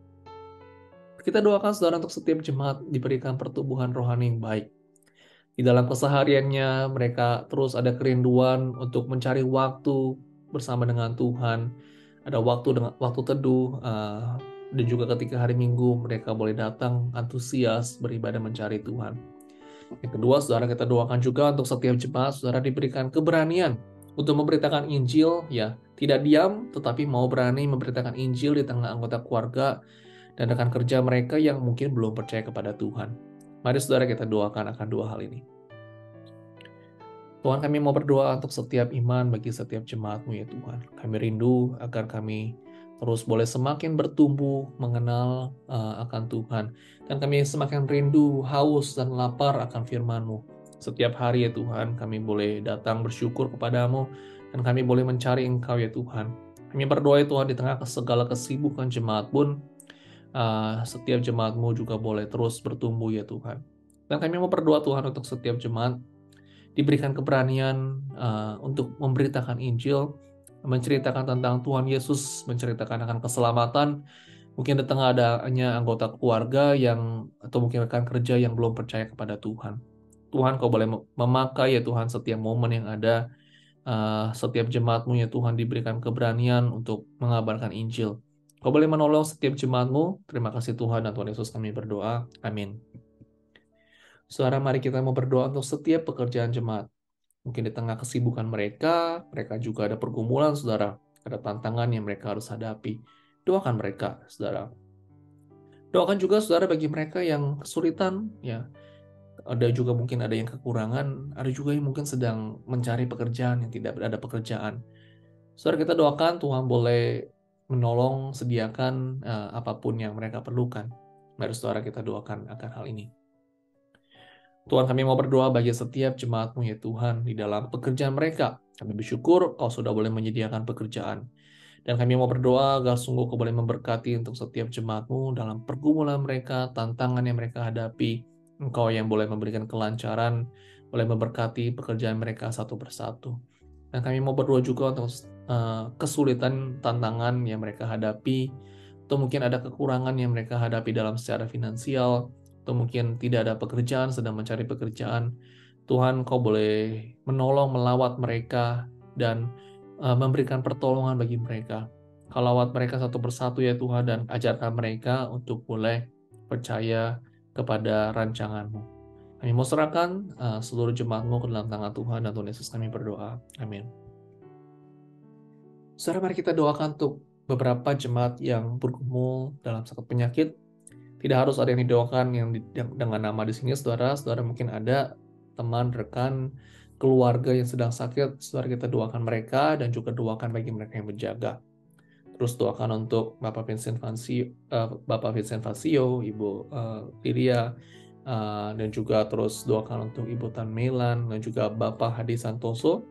[SPEAKER 6] Kita doakan saudara untuk setiap jemaat diberikan pertumbuhan rohani yang baik. Di dalam kesehariannya mereka terus ada kerinduan untuk mencari waktu bersama dengan Tuhan. Ada waktu teduh, dan juga ketika hari Minggu mereka boleh datang antusias beribadah mencari Tuhan. Yang kedua, saudara, kita doakan juga untuk setiap jemaat, saudara diberikan keberanian untuk memberitakan Injil, ya, tidak diam, tetapi mau berani memberitakan Injil di tengah anggota keluarga dan rekan kerja mereka yang mungkin belum percaya kepada Tuhan. Mari saudara kita doakan akan dua hal ini. Tuhan, kami mau berdoa untuk setiap iman bagi setiap jemaat-Mu ya Tuhan. Kami rindu agar kami terus boleh semakin bertumbuh mengenal akan Tuhan. Dan kami semakin rindu, haus, dan lapar akan firman-Mu. Setiap hari ya Tuhan, kami boleh datang bersyukur kepadamu, dan kami boleh mencari Engkau ya Tuhan. Kami berdoa ya Tuhan, di tengah segala kesibukan jemaat pun, setiap jemaat-Mu juga boleh terus bertumbuh ya Tuhan. Dan kami mau berdoa Tuhan untuk setiap jemaat, diberikan keberanian untuk memberitakan Injil, menceritakan tentang Tuhan Yesus, menceritakan akan keselamatan. Mungkin di tengah adanya anggota keluarga atau mungkin rekan kerja yang belum percaya kepada Tuhan. Tuhan, Kau boleh memakai ya Tuhan setiap momen yang ada, setiap jemaat-Mu ya Tuhan diberikan keberanian untuk mengabarkan Injil. Kau boleh menolong setiap jemaat-Mu. Terima kasih Tuhan, dan Tuhan Yesus kami berdoa. Amin. Saudara, mari kita mau berdoa untuk setiap pekerjaan jemaat. Mungkin di tengah kesibukan mereka juga ada pergumulan, saudara. Ada tantangan yang mereka harus hadapi. Doakan mereka, saudara. Doakan juga saudara bagi mereka yang kesulitan, ya. Ada juga mungkin ada yang kekurangan, ada juga yang mungkin sedang mencari pekerjaan yang tidak ada pekerjaan. Saudara, kita doakan Tuhan boleh menolong, sediakan apapun yang mereka perlukan. Mari saudara kita doakan akan hal ini. Tuhan, kami mau berdoa bagi setiap jemaat-Mu ya Tuhan di dalam pekerjaan mereka. Kami bersyukur Kau sudah boleh menyediakan pekerjaan. Dan kami mau berdoa agar sungguh Kau boleh memberkati untuk setiap jemaat-Mu dalam pergumulan mereka, tantangan yang mereka hadapi. Engkau yang boleh memberikan kelancaran, boleh memberkati pekerjaan mereka satu persatu. Dan kami mau berdoa juga untuk kesulitan, tantangan yang mereka hadapi, atau mungkin ada kekurangan yang mereka hadapi dalam secara finansial, atau mungkin tidak ada pekerjaan, sedang mencari pekerjaan. Tuhan, Kau boleh menolong, melawat mereka, dan memberikan pertolongan bagi mereka. Kau lawat mereka satu persatu ya Tuhan, dan ajarkan mereka untuk boleh percaya kepada rancangan-Mu. Kami mau serahkan seluruh jemaat-Mu ke dalam tangan Tuhan, dan Tuhan Yesus kami berdoa. Amin. Saudara, mari kita doakan untuk beberapa jemaat yang bergumul dalam sakit penyakit. Tidak harus ada yang didoakan yang dengan nama di sini, saudara. Saudara mungkin ada teman, rekan, keluarga yang sedang sakit. Saudara, kita doakan mereka dan juga doakan bagi mereka yang berjaga. Terus doakan untuk Bapak Vincent Fasio, Ibu Liria, dan juga terus doakan untuk Ibu Tan Melan dan juga Bapak Hadi Santoso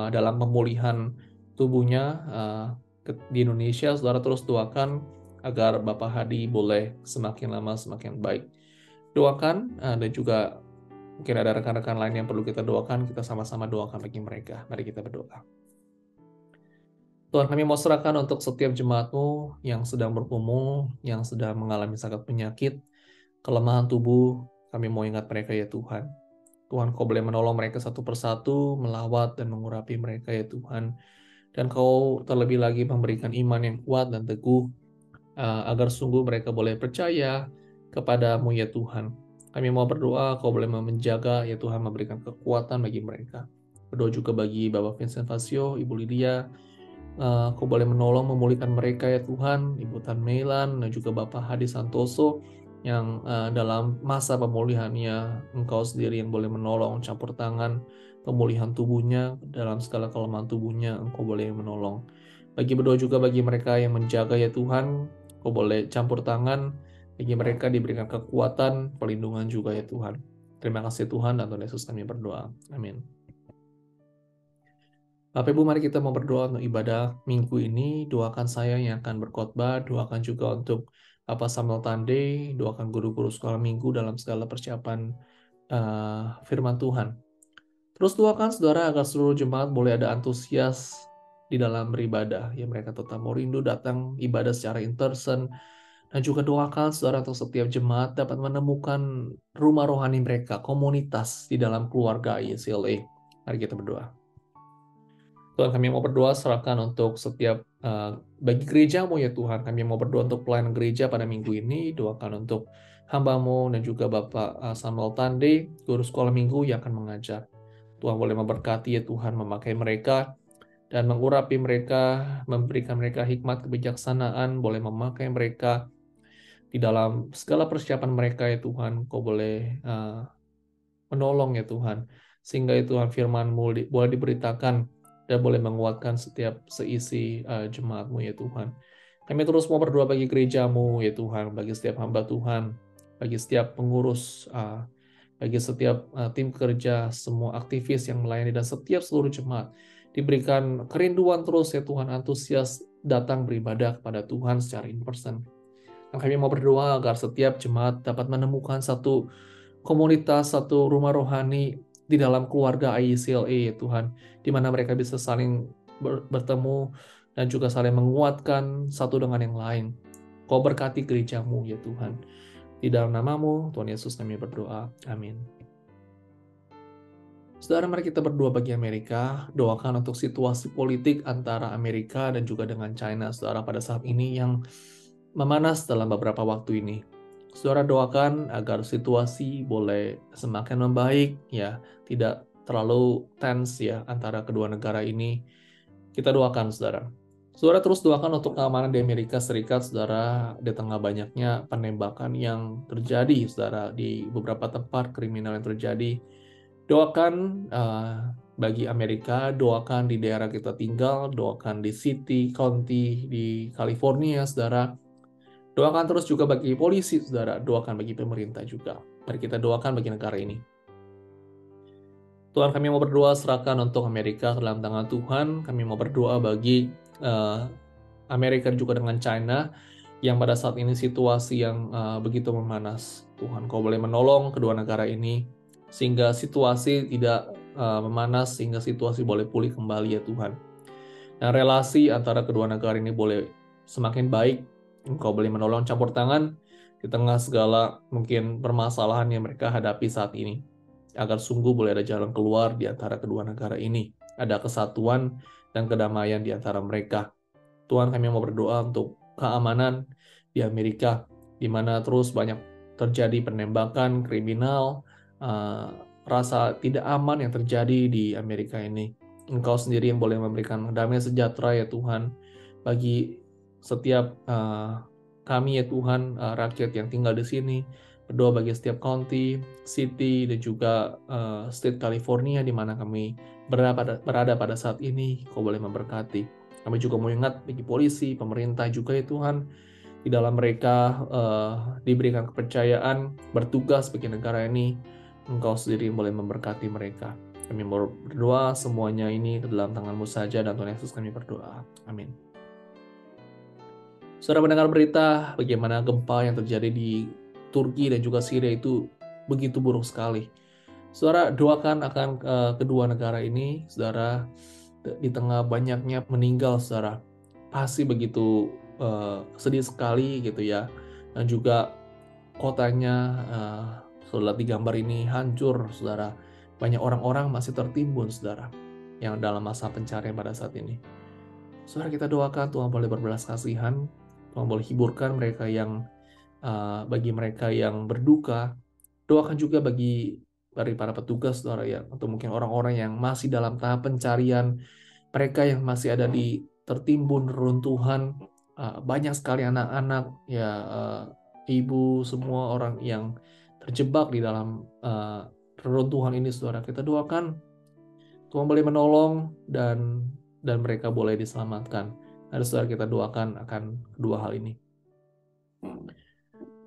[SPEAKER 6] dalam pemulihan tubuhnya di Indonesia. Saudara terus doakan agar Bapak Hadi boleh semakin lama semakin baik. Doakan dan juga mungkin ada rekan-rekan lain yang perlu kita doakan, kita sama-sama doakan bagi mereka. Mari kita berdoa. Tuhan, kami mau serahkan untuk setiap jemaat-Mu yang sedang bergumul, yang sedang mengalami sakit penyakit, kelemahan tubuh. Kami mau ingat mereka ya Tuhan. Tuhan, Kau boleh menolong mereka satu persatu, melawat dan mengurapi mereka ya Tuhan. Dan Kau terlebih lagi memberikan iman yang kuat dan teguh, agar sungguh mereka boleh percaya kepada-Mu ya Tuhan. Kami mau berdoa, Kau boleh menjaga ya Tuhan, memberikan kekuatan bagi mereka. Berdoa juga bagi Bapak Vincent Fasio, Ibu Lydia, Kau boleh menolong memulihkan mereka ya Tuhan, Ibu Tan Melan dan juga Bapak Hadi Santoso yang dalam masa pemulihannya Engkau sendiri yang boleh menolong, campur tangan pemulihan tubuhnya, dalam segala kelemahan tubuhnya Engkau boleh menolong. Bagi berdoa juga bagi mereka yang menjaga ya Tuhan, Kau boleh campur tangan bagi mereka, diberikan kekuatan, perlindungan juga ya Tuhan. Terima kasih Tuhan, dan Tuhan Yesus kami berdoa. Amin. Bapak Ibu, mari kita mau berdoa untuk ibadah minggu ini. Doakan saya yang akan berkhotbah, doakan juga untuk Bapak Samuel Tande, doakan guru-guru sekolah minggu dalam segala persiapan firman Tuhan. Terus doakan saudara agar seluruh jemaat boleh ada antusias di dalam beribadah. Ya, mereka tetap mau rindu datang ibadah secara in person. Dan juga doakan saudara untuk setiap jemaat dapat menemukan rumah rohani mereka, komunitas di dalam keluarga ICLA. Mari kita berdoa. Tuhan, kami mau berdoa serahkan untuk setiap bagi gereja-Mu ya Tuhan. Kami mau berdoa untuk pelayanan gereja pada minggu ini. Doakan untuk hamba-Mu dan juga Bapak Samuel Tande, guru sekolah minggu yang akan mengajar. Tuhan boleh memberkati ya Tuhan, memakai mereka dan mengurapi mereka, memberikan mereka hikmat kebijaksanaan, boleh memakai mereka di dalam segala persiapan mereka ya Tuhan. Kau boleh menolong ya Tuhan, sehingga ya Tuhan firman-Mu boleh diberitakan dan boleh menguatkan setiap seisi jemaat-Mu ya Tuhan. Kami terus mau berdoa bagi gereja-Mu ya Tuhan, bagi setiap hamba Tuhan, bagi setiap pengurus, bagi setiap tim kerja, semua aktivis yang melayani, dan setiap seluruh jemaat. Diberikan kerinduan terus ya Tuhan, antusias datang beribadah kepada Tuhan secara in person. Dan kami mau berdoa agar setiap jemaat dapat menemukan satu komunitas, satu rumah rohani di dalam keluarga ICLA ya Tuhan, di mana mereka bisa saling bertemu dan juga saling menguatkan satu dengan yang lain. Kau berkati gereja-Mu ya Tuhan. Di dalam nama-Mu, Tuhan Yesus kami berdoa. Amin. Saudara, mari kita berdoa bagi Amerika. Doakan untuk situasi politik antara Amerika dan juga dengan China, saudara, pada saat ini yang memanas dalam beberapa waktu ini. Saudara, doakan agar situasi boleh semakin membaik, ya, tidak terlalu tense ya antara kedua negara ini. Kita doakan saudara, Saudara terus doakan untuk keamanan di Amerika Serikat, saudara, di tengah banyaknya penembakan yang terjadi, saudara, di beberapa tempat kriminal yang terjadi. Doakan bagi Amerika, doakan di daerah kita tinggal, doakan di city, county, di California, saudara. Doakan terus juga bagi polisi, saudara. Doakan bagi pemerintah juga. Mari kita doakan bagi negara ini. Tuhan, kami mau berdoa, serahkan untuk Amerika ke dalam tangan Tuhan. Kami mau berdoa bagi Amerika juga dengan China, yang pada saat ini situasi yang begitu memanas. Tuhan, Kau boleh menolong kedua negara ini, sehingga situasi tidak memanas, sehingga situasi boleh pulih kembali ya Tuhan. Dan relasi antara kedua negara ini boleh semakin baik. Engkau boleh menolong campur tangan di tengah segala mungkin permasalahan yang mereka hadapi saat ini, agar sungguh boleh ada jalan keluar di antara kedua negara ini. Ada kesatuan dan kedamaian di antara mereka. Tuhan, kami mau berdoa untuk keamanan di Amerika, di mana terus banyak terjadi penembakan, kriminal, rasa tidak aman yang terjadi di Amerika ini. Engkau sendiri yang boleh memberikan damai sejahtera ya Tuhan, bagi setiap kami ya Tuhan, rakyat yang tinggal di sini. Berdoa bagi setiap county, city, dan juga state California di mana kami berada pada saat ini. Kau boleh memberkati. Kami juga mau ingat bagi polisi, pemerintah juga ya Tuhan, di dalam mereka diberikan kepercayaan bertugas bagi negara ini. Engkau sendiri yang boleh memberkati mereka. Kami berdoa semuanya ini ke dalam tangan-Mu saja, dan Tuhan Yesus kami berdoa. Amin. Saudara mendengar berita bagaimana gempa yang terjadi di Turki dan juga Syria itu begitu buruk sekali. Saudara, doakan akan kedua negara ini, saudara, di tengah banyaknya meninggal, saudara. Pasti begitu sedih sekali gitu ya. Dan juga kotanya, saudara, di gambar ini hancur, saudara. Banyak orang-orang masih tertimbun, saudara, yang dalam masa pencarian pada saat ini. Saudara, kita doakan Tuhan boleh berbelas kasihan, Tuhan boleh hiburkan mereka yang bagi mereka yang berduka. Doakan juga bagi dari para petugas, saudara, ya, atau mungkin orang-orang yang masih dalam tahap pencarian, mereka yang masih ada di tertimbun reruntuhan, banyak sekali anak-anak, ya, ibu, semua orang yang terjebak di dalam reruntuhan ini, saudara. Kita doakan Tuhan boleh menolong dan mereka boleh diselamatkan. Ada saudara, kita doakan akan kedua hal ini.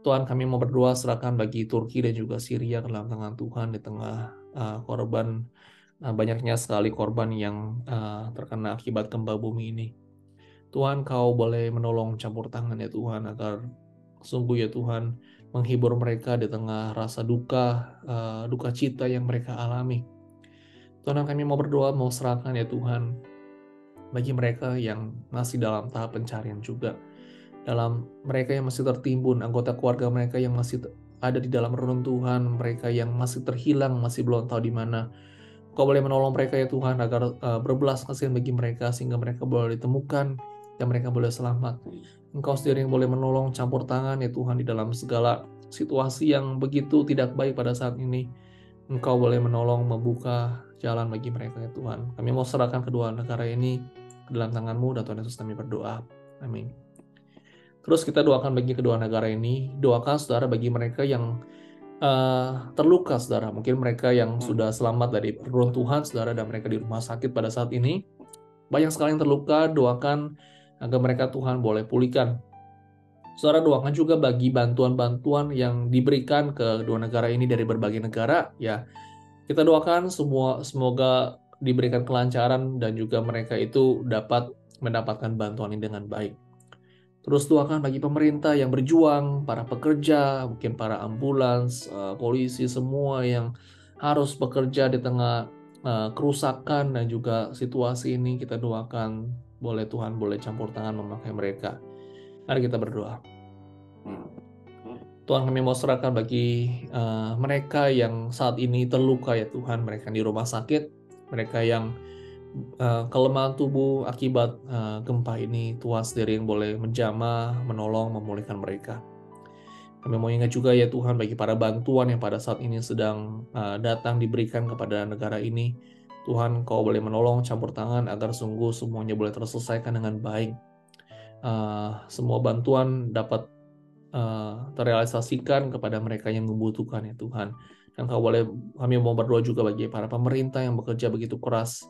[SPEAKER 6] Tuhan, kami mau berdoa serahkan bagi Turki dan juga Syria ke dalam tangan Tuhan di tengah korban, banyaknya sekali korban yang terkena akibat gempa bumi ini. Tuhan, Kau boleh menolong campur tangan ya Tuhan, agar sungguh ya Tuhan menghibur mereka di tengah rasa duka, duka cita yang mereka alami. Tuhan, kami mau berdoa, mau serahkan ya Tuhan bagi mereka yang masih dalam tahap pencarian juga, dalam mereka yang masih tertimbun, anggota keluarga mereka yang masih ada di dalam reruntuhan, mereka yang masih terhilang, masih belum tahu di mana. Kau boleh menolong mereka ya Tuhan, agar berbelas kasihan bagi mereka, sehingga mereka boleh ditemukan dan mereka boleh selamat. Engkau sendiri yang boleh menolong campur tangan ya Tuhan di dalam segala situasi yang begitu tidak baik pada saat ini. Engkau boleh menolong membuka jalan bagi mereka ya Tuhan. Kami mau serahkan kedua negara ini ke dalam tangan-Mu, dan Tuhan Yesus kami berdoa. Amin. Terus kita doakan bagi kedua negara ini. Doakan saudara bagi mereka yang terluka, saudara. Mungkin mereka yang sudah selamat dari reruntuhan, saudara, dan mereka di rumah sakit pada saat ini. Banyak sekali yang terluka. Doakan agar mereka Tuhan boleh pulihkan. Saudara, doakan juga bagi bantuan-bantuan yang diberikan ke kedua negara ini dari berbagai negara. Ya, kita doakan semoga diberikan kelancaran dan juga mereka itu dapat mendapatkan bantuan ini dengan baik. Terus doakan bagi pemerintah yang berjuang, para pekerja, mungkin para ambulans, polisi, semua yang harus bekerja di tengah kerusakan dan juga situasi ini. Kita doakan boleh Tuhan boleh campur tangan memakai mereka. Mari kita berdoa. Tuhan, kami mau serahkan bagi mereka yang saat ini terluka ya Tuhan, mereka di rumah sakit, mereka yang kelemahan tubuh akibat gempa ini. Tuhan sendiri yang boleh menjamah, menolong, memulihkan mereka. Kami mau ingat juga ya Tuhan bagi para bantuan yang pada saat ini sedang datang diberikan kepada negara ini. Tuhan, Kau boleh menolong, campur tangan agar sungguh semuanya boleh terselesaikan dengan baik. Semua bantuan dapat terrealisasikan kepada mereka yang membutuhkan, ya Tuhan. Dan kami mau berdoa juga bagi para pemerintah yang bekerja begitu keras,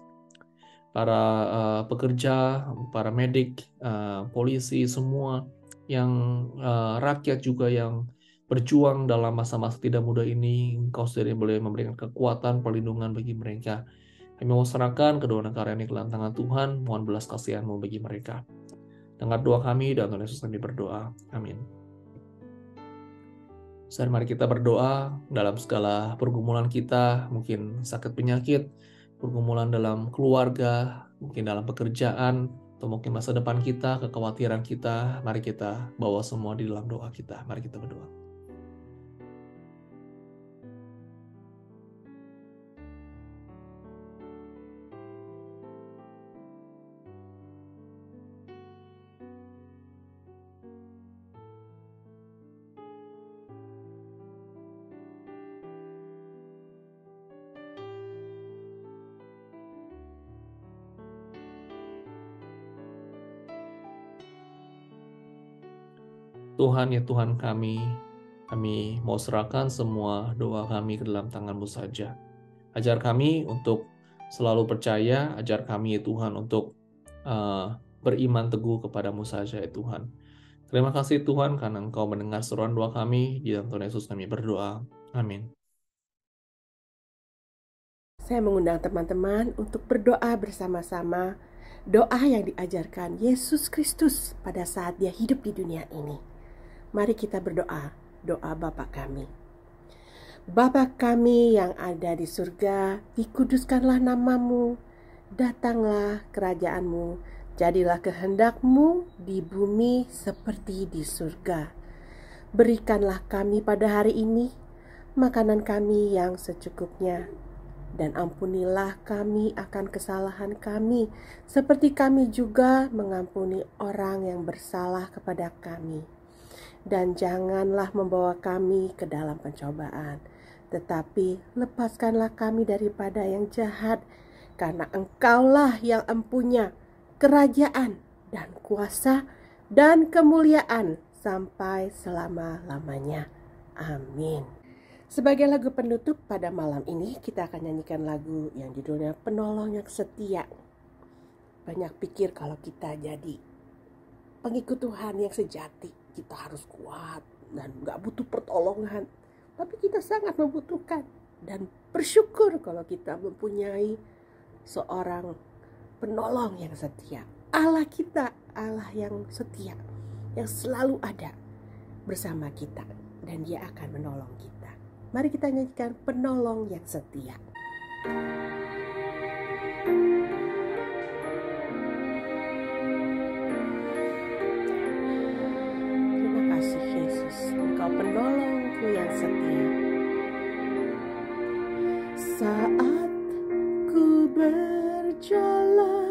[SPEAKER 6] para pekerja, para medik, polisi, semua yang rakyat juga yang berjuang dalam masa-masa tidak mudah ini. Engkau sendiri boleh memberikan kekuatan, perlindungan bagi mereka. Kami mau serahkan kedua negara ini ke dalam tangan Tuhan. Mohon belas kasihan-Mu bagi mereka. Dengar doa kami, dan Tuhan Yesus kami berdoa. Amin. Sekarang mari kita berdoa dalam segala pergumulan kita, mungkin sakit penyakit, pergumulan dalam keluarga, mungkin dalam pekerjaan, atau mungkin masa depan kita, kekhawatiran kita. Mari kita bawa semua di dalam doa kita. Mari kita berdoa. Tuhan, ya Tuhan kami mau serahkan semua doa kami ke dalam tangan-Mu saja. Ajar kami untuk selalu percaya, ajar kami ya Tuhan untuk beriman teguh kepada-Mu saja ya Tuhan. Terima kasih Tuhan karena Engkau mendengar seruan doa kami. Di dalam Tuhan Yesus kami berdoa. Amin.
[SPEAKER 5] Saya mengundang teman-teman untuk berdoa bersama-sama doa yang diajarkan Yesus Kristus pada saat Dia hidup di dunia ini. Mari kita berdoa, doa Bapa kami. Bapa kami yang ada di surga, dikuduskanlah nama-Mu, datanglah kerajaan-Mu, jadilah kehendak-Mu di bumi seperti di surga. Berikanlah kami pada hari ini makanan kami yang secukupnya, dan ampunilah kami akan kesalahan kami, seperti kami juga mengampuni orang yang bersalah kepada kami. Dan janganlah membawa kami ke dalam pencobaan, tetapi lepaskanlah kami daripada yang jahat, karena Engkaulah yang empunya kerajaan dan kuasa dan kemuliaan sampai selama-lamanya. Amin. Sebagai lagu penutup pada malam ini, kita akan nyanyikan lagu yang judulnya Penolong yang Setia. Banyak pikir kalau kita jadi pengikut Tuhan yang sejati, kita harus kuat dan gak butuh pertolongan. Tapi kita sangat membutuhkan dan bersyukur kalau kita mempunyai seorang penolong yang setia. Allah kita, Allah yang setia, yang selalu ada bersama kita, dan Dia akan menolong kita. Mari kita nyanyikan Penolong yang Setia. Engkau penolongku yang setia. Saat ku berjalan,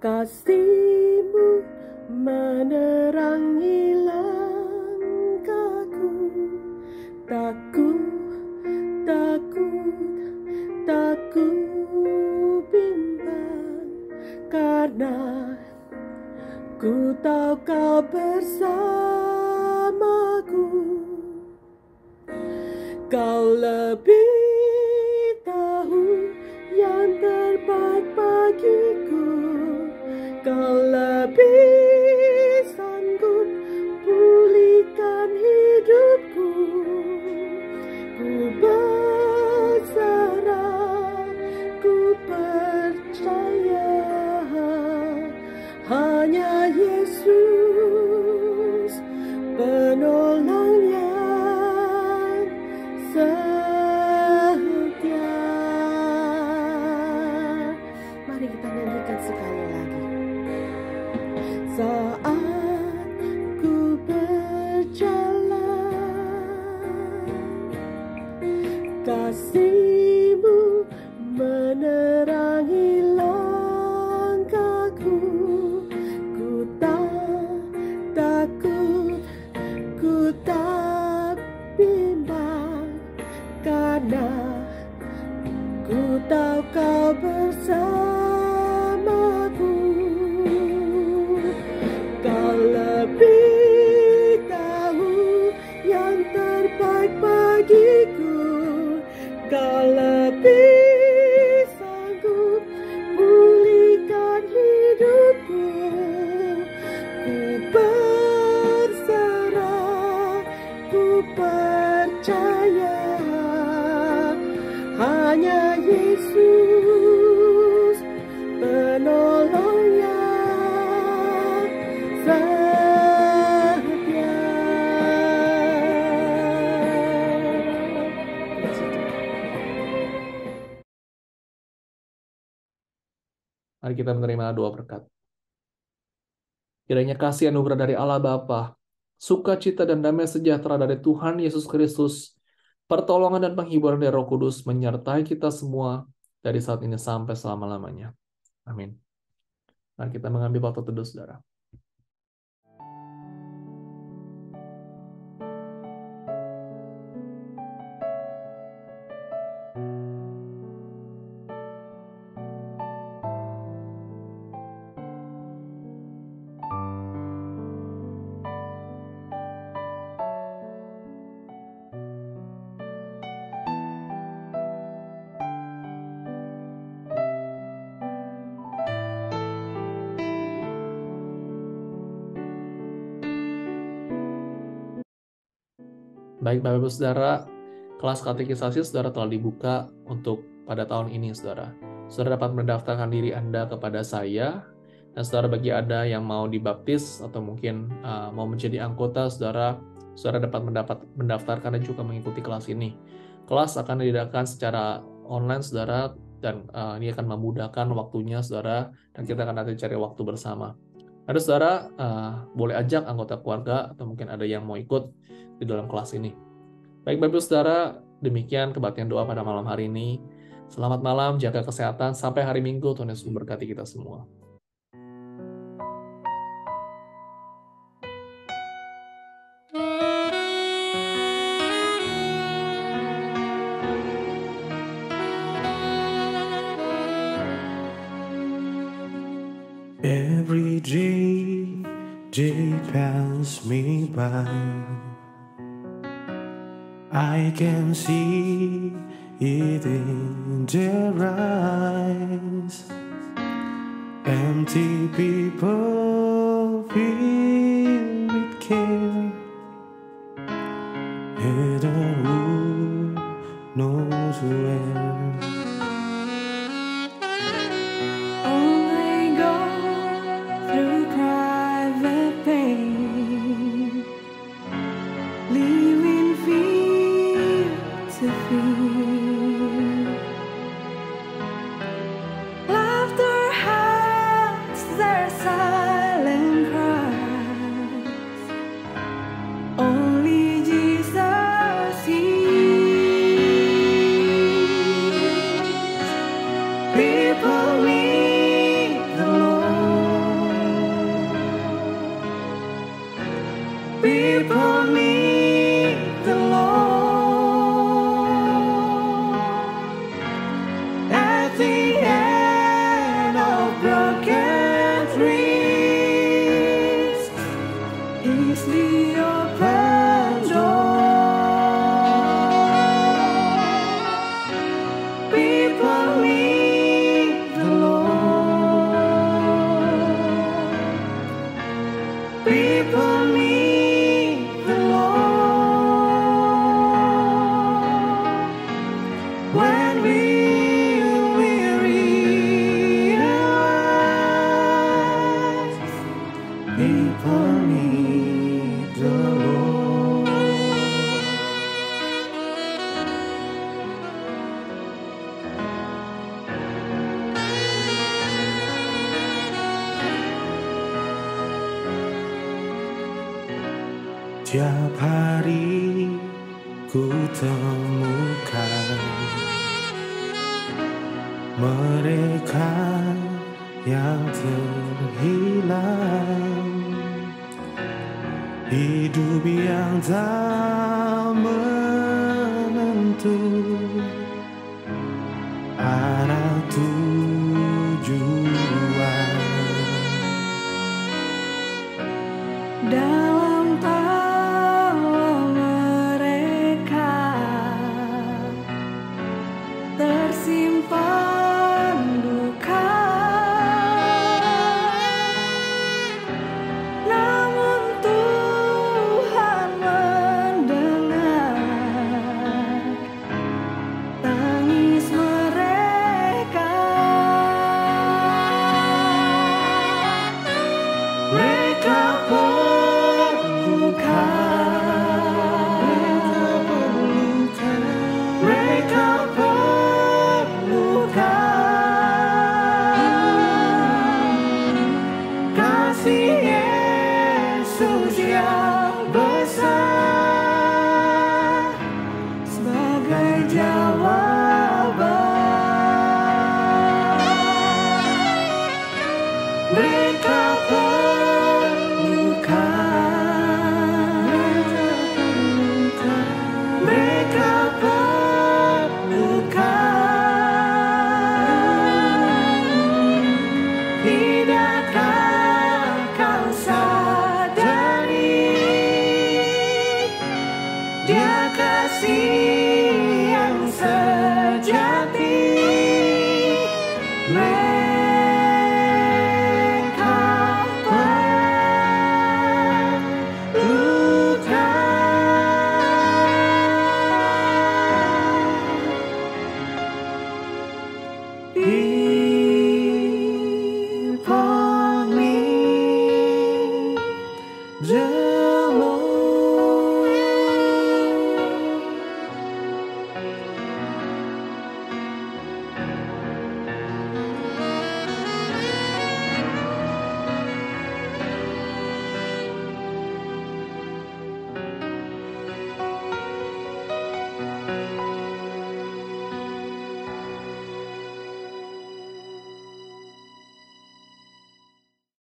[SPEAKER 5] kasih-Mu menerangi langkahku. Takut bimbang, karena ku tahu Kau bersamaku. Kau lebih tahu yang terbaik bagiku. Kau lebih sanggup pulihkan hidupku. Ku berserah, ku percaya, hanya Yesus penolong yang setia. Mari kita nyanyikan sekali lagi. Saat ku berjalan, kasih-Mu menerangi langkahku. Ku tak takut, ku tak bimbang, karena bersamaku. Kau lebih tahu yang terbaik bagiku. Kau lebih sanggup pulihkan hidupku. Ku berserah, ku percaya, hanya Yesus penolong yang setia.
[SPEAKER 6] Mari kita menerima doa berkat. Kiranya kasih anugerah dari Allah Bapa, sukacita dan damai sejahtera dari Tuhan Yesus Kristus, pertolongan dan penghiburan dari Roh Kudus menyertai kita semua dari saat ini sampai selama-lamanya. Amin. Mari kita mengambil waktu teduh, saudara. Baik, Bapak Ibu Saudara, kelas katekisasi Saudara telah dibuka untuk pada tahun ini, Saudara. Saudara dapat mendaftarkan diri Anda kepada saya, dan Saudara bagi Anda yang mau dibaptis atau mungkin mau menjadi anggota, Saudara dapat mendaftarkan dan juga mengikuti kelas ini. Kelas akan diadakan secara online, Saudara, dan ini akan memudahkan waktunya, Saudara, dan kita akan nanti cari waktu bersama. Ada Saudara boleh ajak anggota keluarga atau mungkin ada yang mau ikut di dalam kelas ini. Baik Bapak Ibu Saudara, demikian kebaktian doa pada malam hari ini. Selamat malam, jaga kesehatan, sampai hari Minggu, Tuhan Yesus memberkati kita semua.
[SPEAKER 7] Every day pass me by. I can see it in their eyes. Empty people filled with care. Hidden who knows where.
[SPEAKER 1] Only go through private pain, leaving fear to fear. Laughter hides their silent cries. Only Jesus hears. People need the Lord. People need the Lord. At the end of broken dreams is the open door. People need the Lord. People need the Lord. When we realize people need the Lord.
[SPEAKER 7] Tiap hari ku temukan mereka yang terhilang, hidup yang tak menentu, anak Tuhan Let